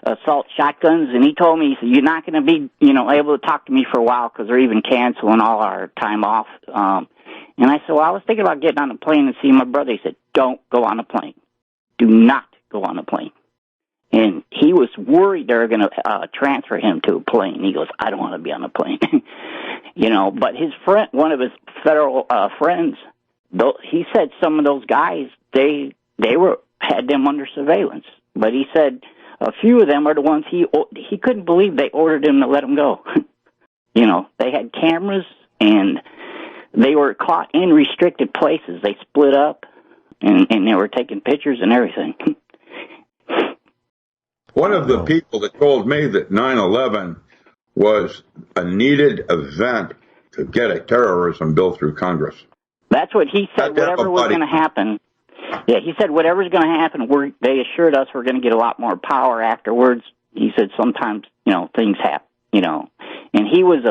assault shotguns. And he told me, he said, "You're not going to be, able to talk to me for a while because they're even canceling all our time off." And I said, "Well, I was thinking about getting on a plane and seeing my brother." He said, "Don't go on a plane. Do not go on a plane." And he was worried they were going to transfer him to a plane. He goes, "I don't want to be on a plane." But his friend, one of his federal friends, he said some of those guys, they had them under surveillance. But he said a few of them are the ones he couldn't believe they ordered him to let him go. They had cameras and they were caught in restricted places. They split up and they were taking pictures and everything. One of the people that told me that 9/11 was a needed event to get a terrorism bill through Congress. That's what he said. Whatever was going to happen. Yeah, he said whatever's going to happen. They assured us we're going to get a lot more power afterwards. He said sometimes things happen. And he was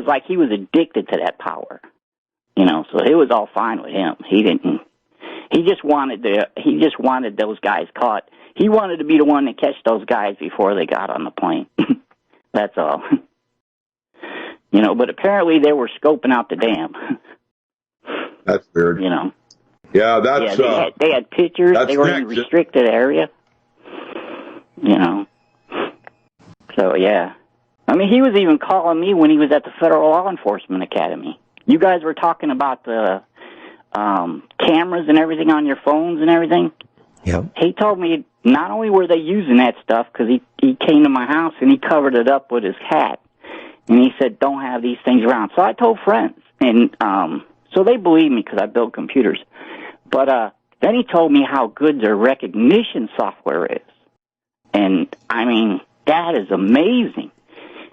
like he was addicted to that power. So it was all fine with him. He didn't. He just wanted those guys caught. He wanted to be the one to catch those guys before they got on the plane. That's all. But apparently they were scoping out the dam. That's weird. Yeah, that's... they had pictures. They were in a restricted area. So, yeah. I mean, he was even calling me when he was at the Federal Law Enforcement Academy. You guys were talking about the cameras and everything on your phones and everything. Yep. He told me not only were they using that stuff, because he came to my house and he covered it up with his hat. And he said, don't have these things around. So I told friends. And so they believe me because I build computers. But then he told me how good their recognition software is. And, I mean, that is amazing.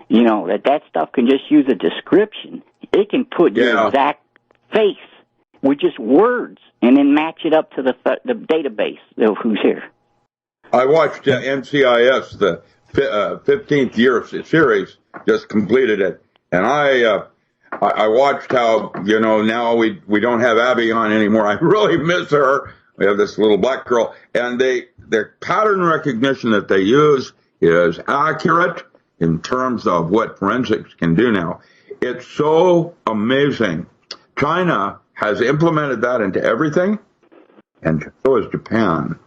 That stuff can just use a description. It can put your exact face with just words and then match it up to the database of who's here. I watched NCIS, the 15th year series, just completed it. And I watched how, now we don't have Abby on anymore. I really miss her. We have this little black girl. And their pattern recognition that they use is accurate in terms of what forensics can do now. It's so amazing. China has implemented that into everything, and so has Japan.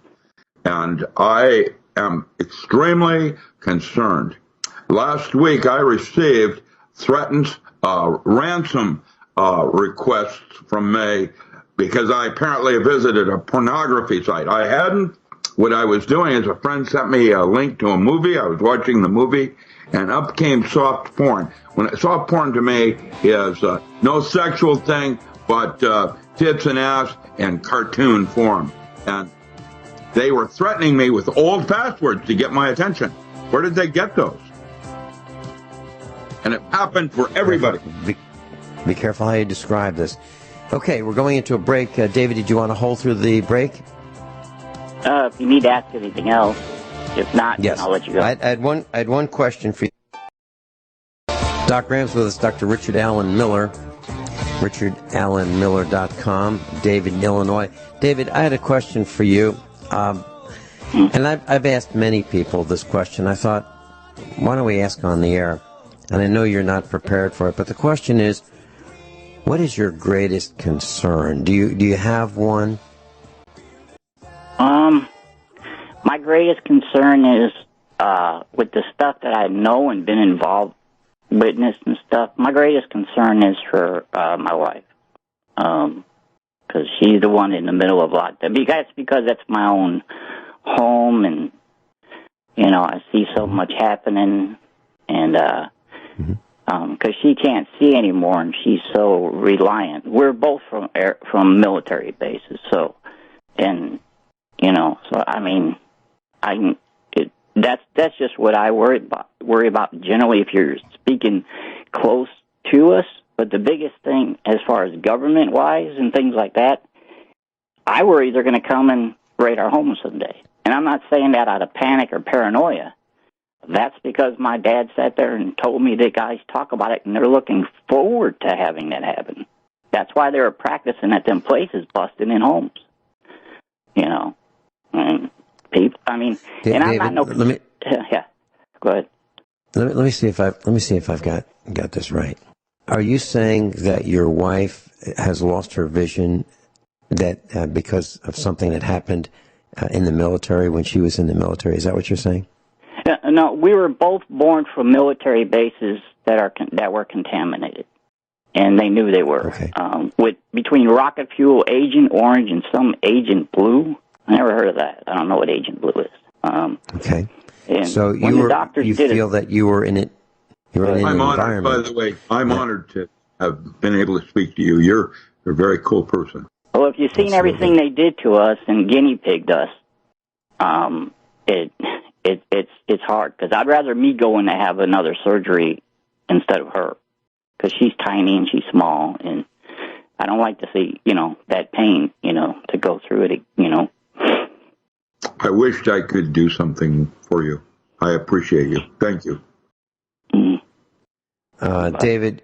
And I am extremely concerned. Last week, I received threatened ransom requests from May because I apparently visited a pornography site. I hadn't. What I was doing is a friend sent me a link to a movie. I was watching the movie, and up came soft porn. Soft porn to me is no sexual thing, but tits and ass and cartoon form. And they were threatening me with old passwords to get my attention. Where did they get those? And it happened for everybody. Be careful how you describe this. Okay, we're going into a break. David, did you want to hold through the break? If you need to ask anything else. If not, yes. I'll let you go. I had one question for you. Doc Rams with us, Dr. Richard Allen Miller, richardallenmiller.com, David in Illinois. David, I had a question for you. And I've asked many people this question. I thought, why don't we ask on the air? And I know you're not prepared for it, but the question is, what is your greatest concern? Do you have one? My greatest concern is with the stuff that I know and been involved, witnessed and stuff. My greatest concern is for my wife, because she's the one in the middle of a lot. That's because that's my own home, and I see so much happening, and because she can't see anymore, and she's so reliant. We're both from military bases, so so I mean, that's just what I worry about generally if you're speaking close to us. But the biggest thing, as far as government-wise and things like that, I worry they're going to come and raid our homes someday. And I'm not saying that out of panic or paranoia. That's because my dad sat there and told me that guys talk about it, and they're looking forward to having that happen. That's why they were practicing at them places, busting in homes. And people. I mean, and I'm not no. Let me. Yeah, go ahead. Let me see if I've got this right. Are you saying that your wife has lost her vision that because of something that happened in the military when she was in the military? Is that what you're saying? No, we were both born from military bases that were contaminated, and they knew they were. Okay. Between rocket fuel, Agent Orange, and some Agent Blue. I never heard of that. I don't know what Agent Blue is. Okay. And so you feel that you were in it. You were in an environment. By the way, I'm honored to have been able to speak to you. You're a very cool person. Well, if you've seen everything they did to us and guinea pigged us, it's hard, because I'd rather me go in to have another surgery instead of her, because she's tiny and she's small, and I don't like to see that pain to go through it. I wished I could do something for you. I appreciate you. Thank you. David,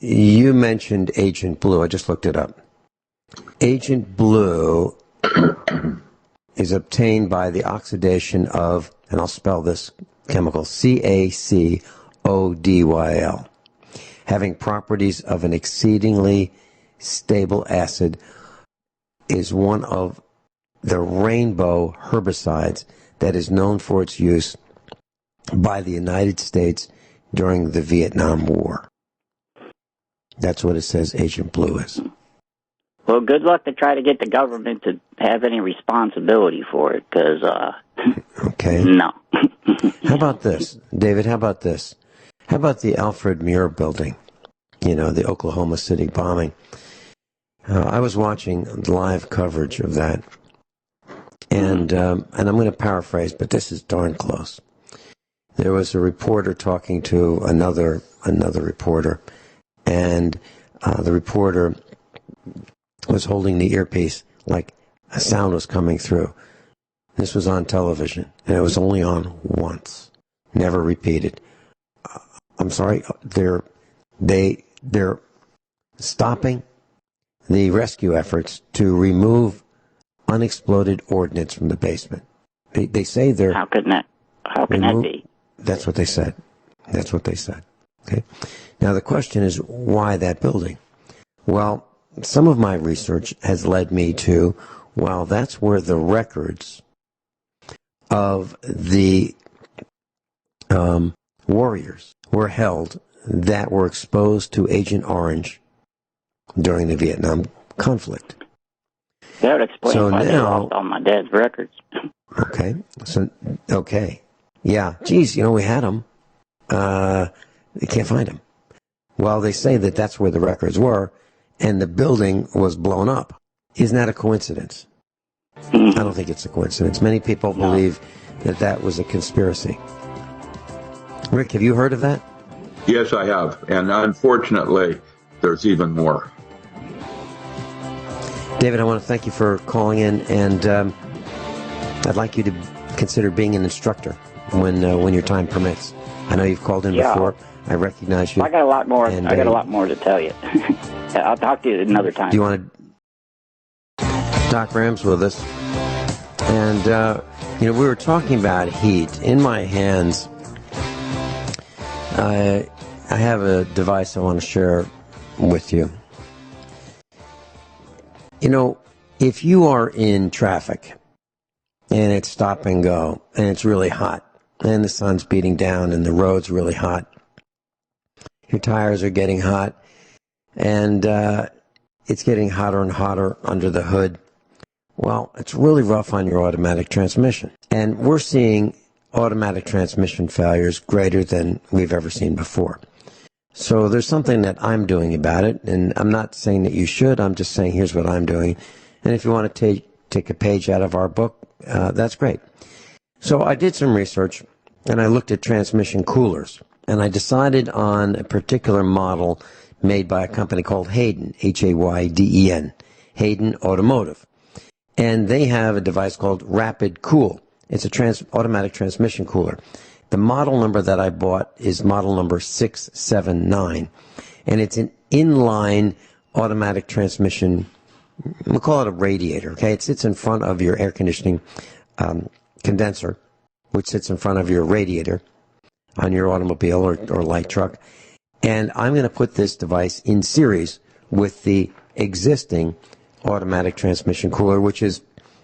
you mentioned Agent Blue. I just looked it up. Agent Blue is obtained by the oxidation of, and I'll spell this chemical, CaCODYL, having properties of an exceedingly stable acid, is one of the rainbow herbicides that is known for its use by the United States during the Vietnam War. That's what it says Agent Blue is. Well, good luck to try to get the government to have any responsibility for it, because, okay. No. How about this, David? How about this? How about the Alfred Muir building? You know, the Oklahoma City bombing. I was watching live coverage of that, and I'm going to paraphrase, but this is darn close. There was a reporter talking to another reporter, and the reporter was holding the earpiece like a sound was coming through. This was on television, and it was only on once, never repeated. I'm sorry, they're stopping the rescue efforts to remove unexploded ordnance from the basement. They say they're... How can that be? That's what they said. That's what they said. Okay. Now the question is, why that building? Well, some of my research has led me to, well, that's where the records of the warriors were held that were exposed to Agent Orange during the Vietnam conflict. That would explain why they lost all my dad's records. Okay. Yeah. Geez, we had them. They can't find them. Well, they say that that's where the records were, and the building was blown up. Isn't that a coincidence? I don't think it's a coincidence. Many people believe that was a conspiracy. Rick, have you heard of that? Yes, I have. And unfortunately, there's even more. David, I want to thank you for calling in, and I'd like you to consider being an instructor when your time permits. I know you've called in before. I recognize you. I got a lot more. I got a lot more to tell you. I'll talk to you another time. Do you want to? Doc Ram's with us, and we were talking about heat. In my hands, I have a device I want to share with you. If you are in traffic and it's stop and go and it's really hot and the sun's beating down and the road's really hot, your tires are getting hot, and it's getting hotter and hotter under the hood, well, it's really rough on your automatic transmission. And we're seeing automatic transmission failures greater than we've ever seen before. So there's something that I'm doing about it, and I'm not saying that you should. I'm just saying here's what I'm doing. And if you want to take a page out of our book, that's great. So I did some research, and I looked at transmission coolers, and I decided on a particular model made by a company called Hayden, Hayden, Hayden Automotive. And they have a device called Rapid Cool. It's a automatic transmission cooler. The model number that I bought is model number 679, and it's an inline automatic transmission. We'll call it a radiator, okay? It sits in front of your air conditioning condenser, which sits in front of your radiator on your automobile or light truck. And I'm going to put this device in series with the existing automatic transmission cooler, which is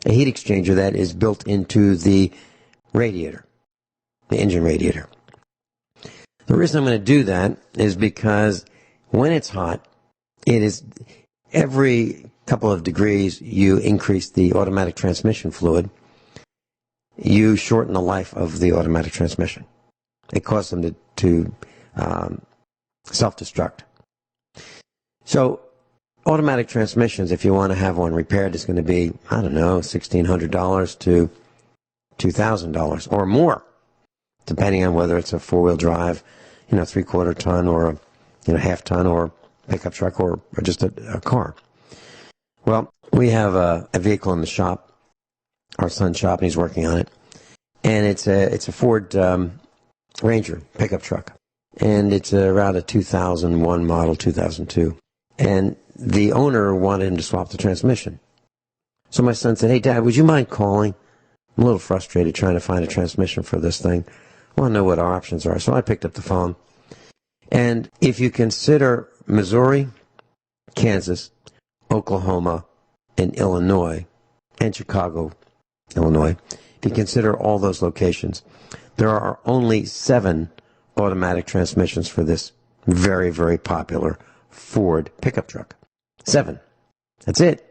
a heat exchanger that is built into the radiator, the engine radiator. The reason I'm going to do that is because when it's hot, it is every couple of degrees you increase the automatic transmission fluid, you shorten the life of the automatic transmission. It causes them to self-destruct. So automatic transmissions, if you want to have one repaired, is going to be, $1,600 to $2,000 or more, depending on whether it's a four-wheel drive, 3/4 ton or half ton or pickup truck or just a car. Well, we have a vehicle in the shop, our son's shop, and he's working on it, and it's a Ford Ranger pickup truck, and it's around a 2001 model, 2002, and the owner wanted him to swap the transmission. So my son said, "Hey, Dad, would you mind calling? I'm a little frustrated trying to find a transmission for this thing. I want to know what our options are." So I picked up the phone. And if you consider Missouri, Kansas, Oklahoma, and Illinois, and Chicago, Illinois, if you consider all those locations, there are only 7 automatic transmissions for this very, very popular Ford pickup truck. 7. That's it.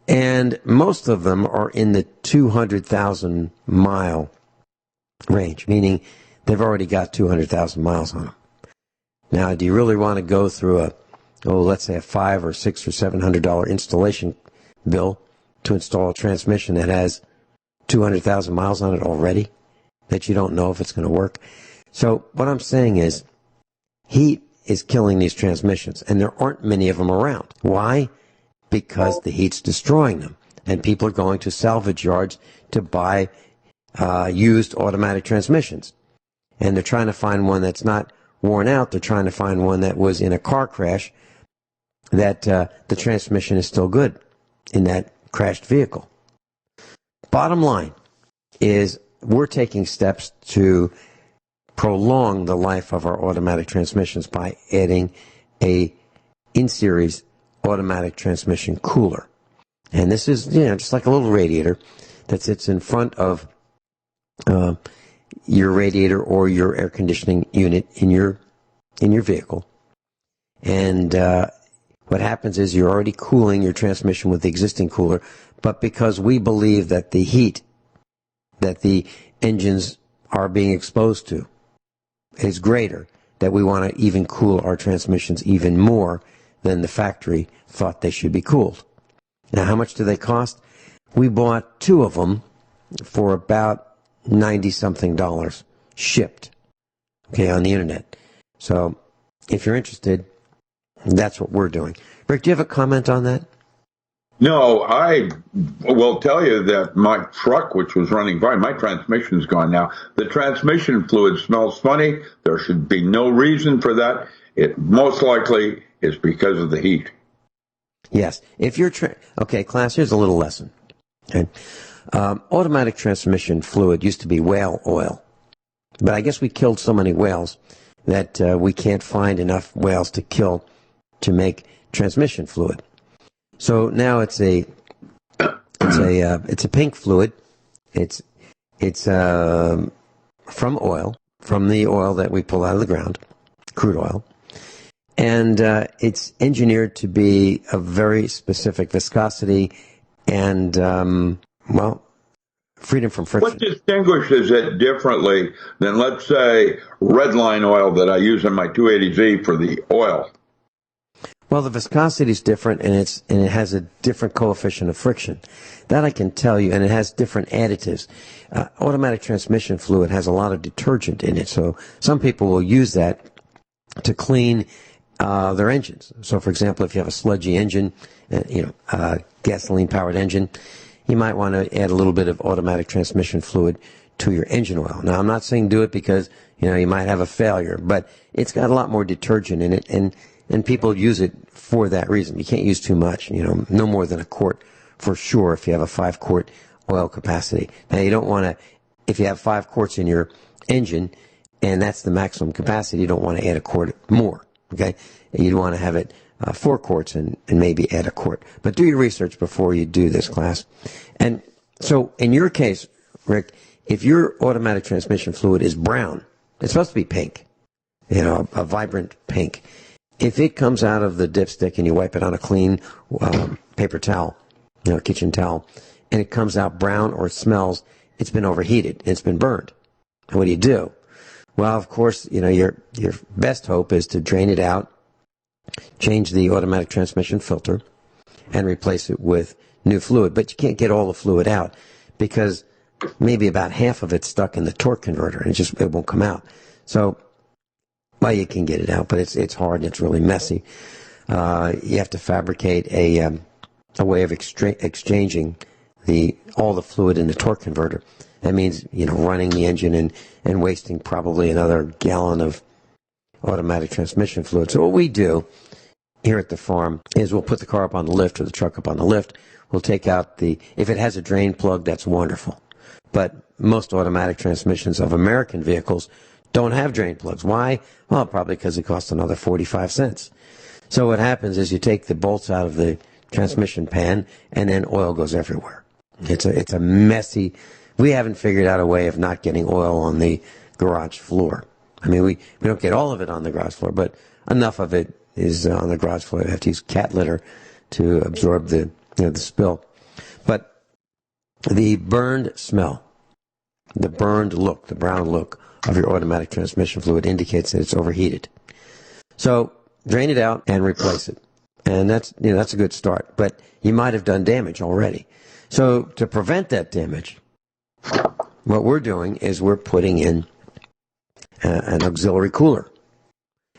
And most of them are in the 200,000 mile range, meaning they've already got 200,000 miles on them. Now, do you really want to go through let's say a $500 or $600 or $700 installation bill to install a transmission that has 200,000 miles on it already, that you don't know if it's going to work? So what I'm saying is, heat is killing these transmissions, and there aren't many of them around. Why? Because the heat's destroying them, and people are going to salvage yards to buy used automatic transmissions. And they're trying to find one that's not worn out. They're trying to find one that was in a car crash, that the transmission is still good in that crashed vehicle. Bottom line is, we're taking steps to prolong the life of our automatic transmissions by adding a in-series automatic transmission cooler. And this is, just like a little radiator that sits in front of your radiator or your air conditioning unit in your vehicle. And what happens is, you're already cooling your transmission with the existing cooler, but because we believe that the heat that the engines are being exposed to is greater, that we want to even cool our transmissions even more than the factory thought they should be cooled. Now, how much do they cost? We bought 2 of them for about $90-something shipped, on the internet. So if you're interested, that's what we're doing. Rick, do you have a comment on that? No, I will tell you that my truck, which was running fine, my transmission's gone now. The transmission fluid smells funny. There should be no reason for that. It most likely is because of the heat. Yes. If you're okay, class, here's a little lesson. Okay. Automatic transmission fluid used to be whale oil, but I guess we killed so many whales that we can't find enough whales to make transmission fluid. So now it's a pink fluid. It's from the oil that we pull out of the ground, crude oil, and it's engineered to be a very specific viscosity and freedom from friction. What distinguishes it differently than, let's say, red line oil that I use in my 280Z for the oil? Well, the viscosity is different, and it has a different coefficient of friction. That I can tell you, and it has different additives. Automatic transmission fluid has a lot of detergent in it, so some people will use that to clean their engines. So, for example, if you have a sludgy engine, gasoline-powered engine, you might want to add a little bit of automatic transmission fluid to your engine oil. Now, I'm not saying do it because you might have a failure, but it's got a lot more detergent in it, and people use it for that reason. You can't use too much, no more than a quart for sure if you have a 5-quart oil capacity. Now, you don't want to, if you have 5 quarts in your engine and that's the maximum capacity, you don't want to add a quart more, okay? You'd want to have it 4 quarts and maybe add a quart. But do your research before you do this, class. And so in your case, Rick, if your automatic transmission fluid is brown, it's supposed to be pink, a vibrant pink. If it comes out of the dipstick and you wipe it on a clean paper towel, kitchen towel, and it comes out brown or it smells, it's been overheated, it's been burned. And what do you do? Well, of course, your best hope is to drain it out, change the automatic transmission filter, and replace it with new fluid. But you can't get all the fluid out because maybe about half of it's stuck in the torque converter and it won't come out. So, well, you can get it out, but it's hard and it's really messy. You have to fabricate a way of exchanging all the fluid in the torque converter. That means, running the engine and wasting probably another gallon of automatic transmission fluid. So what we do here at the farm is we'll put the car up on the lift or the truck up on the lift. We'll take out if it has a drain plug, that's wonderful. But most automatic transmissions of American vehicles don't have drain plugs. Why? Well, probably because it costs another 45 cents. So what happens is you take the bolts out of the transmission pan, and then oil goes everywhere. It's a messy. We haven't figured out a way of not getting oil on the garage floor. I mean, we don't get all of it on the garage floor, but enough of it is on the garage floor. You have to use cat litter to absorb the spill. But the burned smell, the burned look, the brown look of your automatic transmission fluid indicates that it's overheated. So drain it out and replace it. And that's a good start. But you might have done damage already. So to prevent that damage, what we're doing is we're putting in an auxiliary cooler.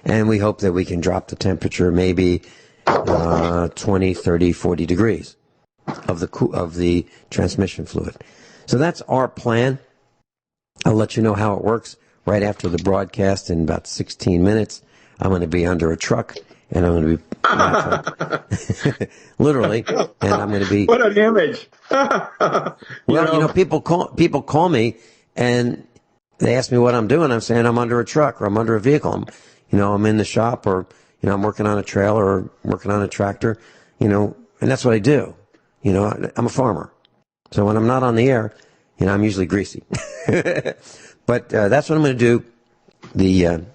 And we hope that we can drop the temperature maybe 20, 30, 40 degrees of the transmission fluid. So that's our plan. I'll let you know how it works right after the broadcast in about 16 minutes. I'm going to be under a truck, and I'm going to be literally, and I'm going to be. What an image! People call me and they ask me what I'm doing. I'm saying I'm under a truck or I'm under a vehicle. I'm in the shop, or I'm working on a trailer or working on a tractor. And that's what I do. I'm a farmer, so when I'm not on the air, I'm usually greasy. But that's what I'm going to do.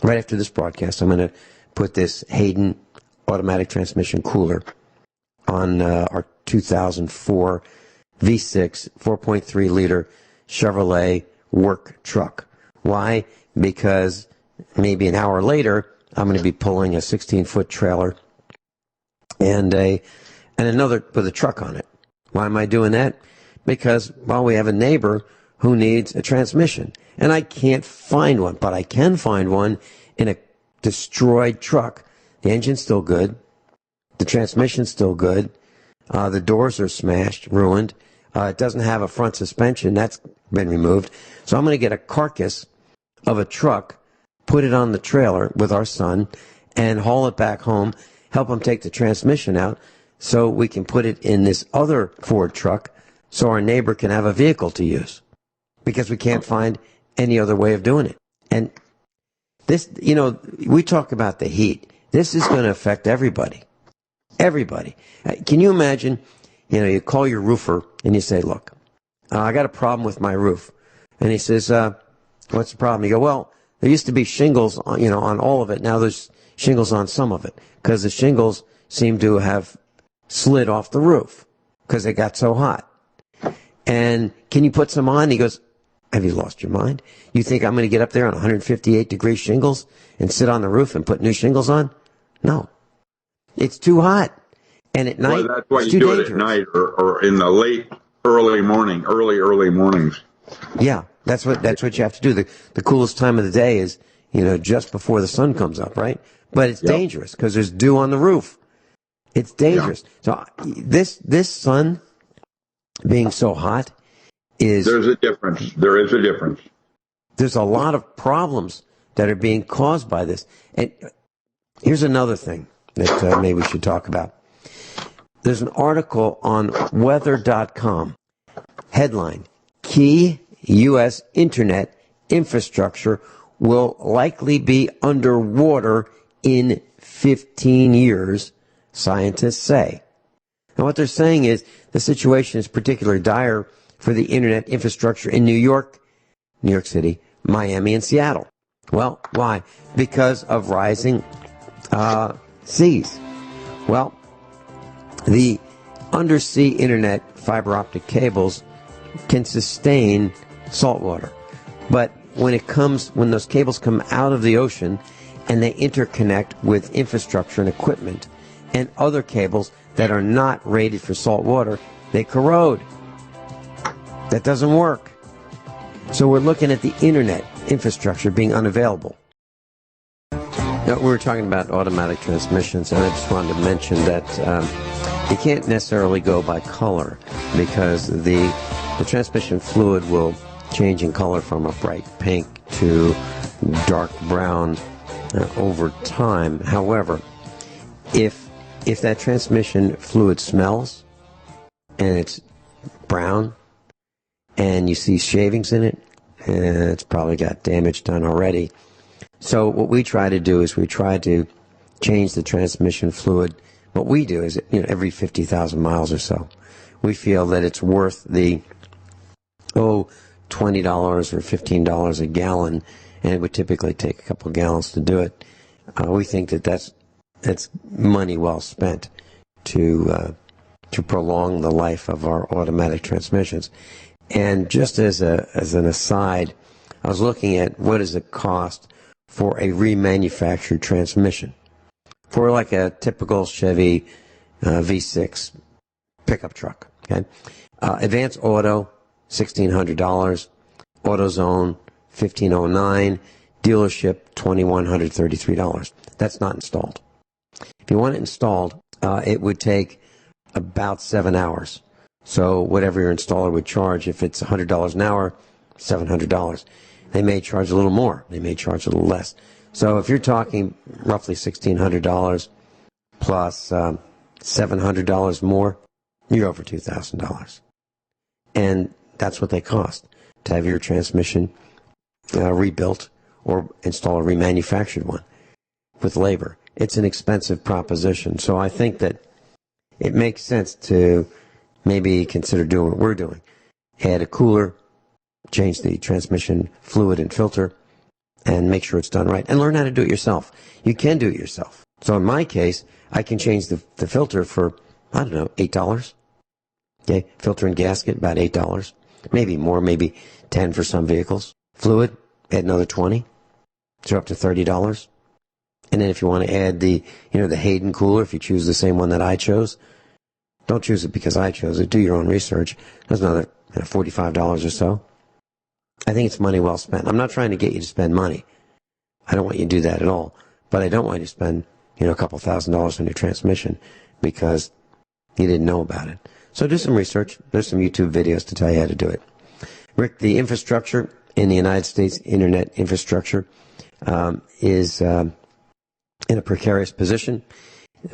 Right after this broadcast, I'm going to put this Hayden automatic transmission cooler on our 2004 V6 4.3 liter Chevrolet work truck. Why? Because maybe an hour later, I'm going to be pulling a 16-foot trailer and another with a truck on it. Why am I doing that? Because, we have a neighbor who needs a transmission. And I can't find one, but I can find one in a destroyed truck. The engine's still good. The transmission's still good. The doors are smashed, ruined. It doesn't have a front suspension. That's been removed. So I'm going to get a carcass of a truck, put it on the trailer with our son, and haul it back home, help him take the transmission out so we can put it in this other Ford truck so our neighbor can have a vehicle to use. Because we can't find any other way of doing it. And this, we talk about the heat. This is going to affect everybody. Everybody. Can you imagine, you call your roofer and you say, look, I got a problem with my roof. And he says, what's the problem? You go, well, there used to be shingles on, on all of it. Now there's shingles on some of it because the shingles seem to have slid off the roof because it got so hot. And can you put some on? He goes, have you lost your mind? You think I'm going to get up there on 158-degree shingles and sit on the roof and put new shingles on? No. It's too hot. And at night, that's why it's you too do dangerous. it at night or in the early mornings. Yeah, that's what you have to do. The coolest time of the day is, just before the sun comes up, right? But it's dangerous because there's dew on the roof. It's dangerous. Yeah. So this sun being so hot there's a difference. There is a difference. There's a lot of problems that are being caused by this. And here's another thing that maybe we should talk about. There's an article on weather.com. Headline, key U.S. internet infrastructure will likely be underwater in 15 years, scientists say. And what they're saying is the situation is particularly dire for the internet infrastructure in New York City, Miami, and Seattle. Well, why? Because of rising seas. Well, the undersea internet fiber optic cables can sustain salt water. But when those cables come out of the ocean and they interconnect with infrastructure and equipment and other cables that are not rated for salt water, they corrode. That doesn't work. So we're looking at the internet infrastructure being unavailable. Now, we were talking about automatic transmissions, and I just wanted to mention that you can't necessarily go by color because the transmission fluid will change in color from a bright pink to dark brown over time. However, if that transmission fluid smells and it's brown and you see shavings in it, it's probably got damage done already. So what we try to do is we try to change the transmission fluid. What we do is, every 50,000 miles or so. We feel that it's worth the, $20 or $15 a gallon, and it would typically take a couple of gallons to do it. We think that that's money well spent to prolong the life of our automatic transmissions. And just as an aside, I was looking at what does it cost for a remanufactured transmission. For like a typical Chevy V6 pickup truck, okay? Advance Auto, $1,600. AutoZone, $1,509. Dealership, $2,133. That's not installed. If you want it installed, it would take about 7 hours. So whatever your installer would charge, if it's $100 an hour, $700. They may charge a little more. They may charge a little less. So if you're talking roughly $1,600 plus $700 more, you're over $2,000. And that's what they cost to have your transmission rebuilt or install a remanufactured one with labor. It's an expensive proposition. So I think that it makes sense to maybe consider doing what we're doing. Add a cooler, change the transmission fluid and filter, and make sure it's done right. And learn how to do it yourself. You can do it yourself. So in my case, I can change the filter for, $8. Okay, filter and gasket, about $8. Maybe more, maybe $10 for some vehicles. Fluid, add another $20. So up to $30. And then if you want to add the Hayden cooler, if you choose the same one that I chose, don't choose it because I chose it. Do your own research. There's another $45 or so. I think it's money well spent. I'm not trying to get you to spend money. I don't want you to do that at all. But I don't want you to spend, a couple $1,000s on your transmission because you didn't know about it. So do some research. There's some YouTube videos to tell you how to do it. Rick, the infrastructure in the United States, internet infrastructure, is in a precarious position.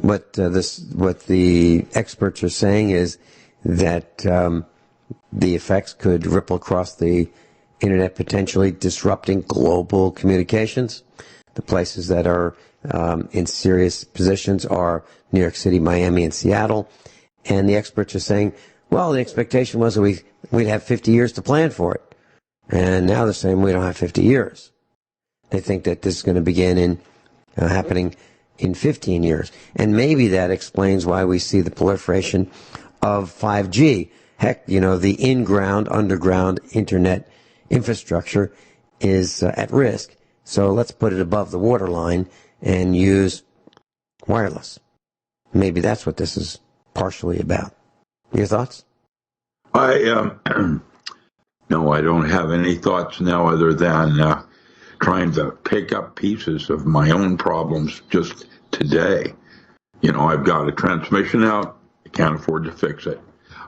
What the experts are saying is that the effects could ripple across the internet, potentially disrupting global communications. The places that are in serious positions are New York City, Miami, and Seattle. And the experts are saying, well, the expectation was that we'd have 50 years to plan for it. And now they're saying we don't have 50 years. They think that this is going to begin happening in 15 years. And maybe that explains why we see the proliferation of 5G. Heck, the in-ground, underground internet infrastructure is at risk. So let's put it above the waterline and use wireless. Maybe that's what this is partially about. Your thoughts? No, I don't have any thoughts now other than trying to pick up pieces of my own problems just today. I've got a transmission out. I can't afford to fix it.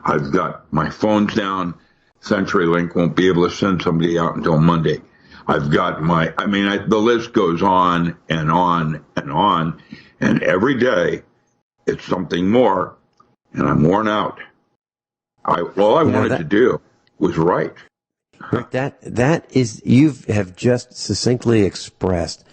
I've got my phone's down. CenturyLink won't be able to send somebody out until Monday. I've got the list goes on and on and on. And every day it's something more. And I'm worn out. All I wanted to do was write. Rick, that is, you have just succinctly expressed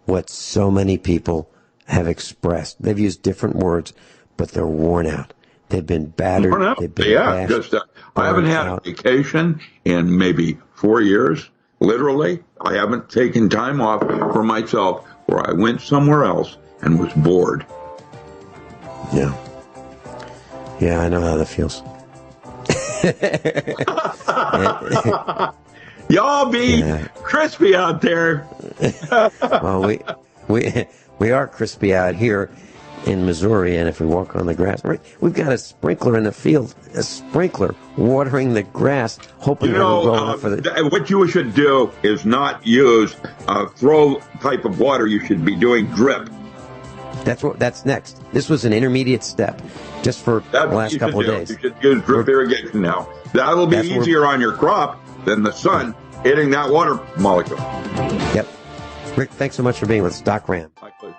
what so many people have expressed. They've used different words, but they're worn out. They've been battered. Worn out. They've been bashed, I haven't had a vacation in maybe 4 years. Literally, I haven't taken time off for myself where I went somewhere else and was bored. Yeah. Yeah, I know how that feels. Y'all be crispy out there. Well, we are crispy out here in Missouri, and if we walk on the grass, we've got a sprinkler in the field, a sprinkler watering the grass, hoping it'll go enough for the... What you should do is not use throw type of water. You should be doing drip. That's next. This was an intermediate step, just for the last couple of days. You should use drip irrigation now. That'll be easier on your crop than the sun hitting that water molecule. Yep. Rick, thanks so much for being with us. Doc Ram. My pleasure.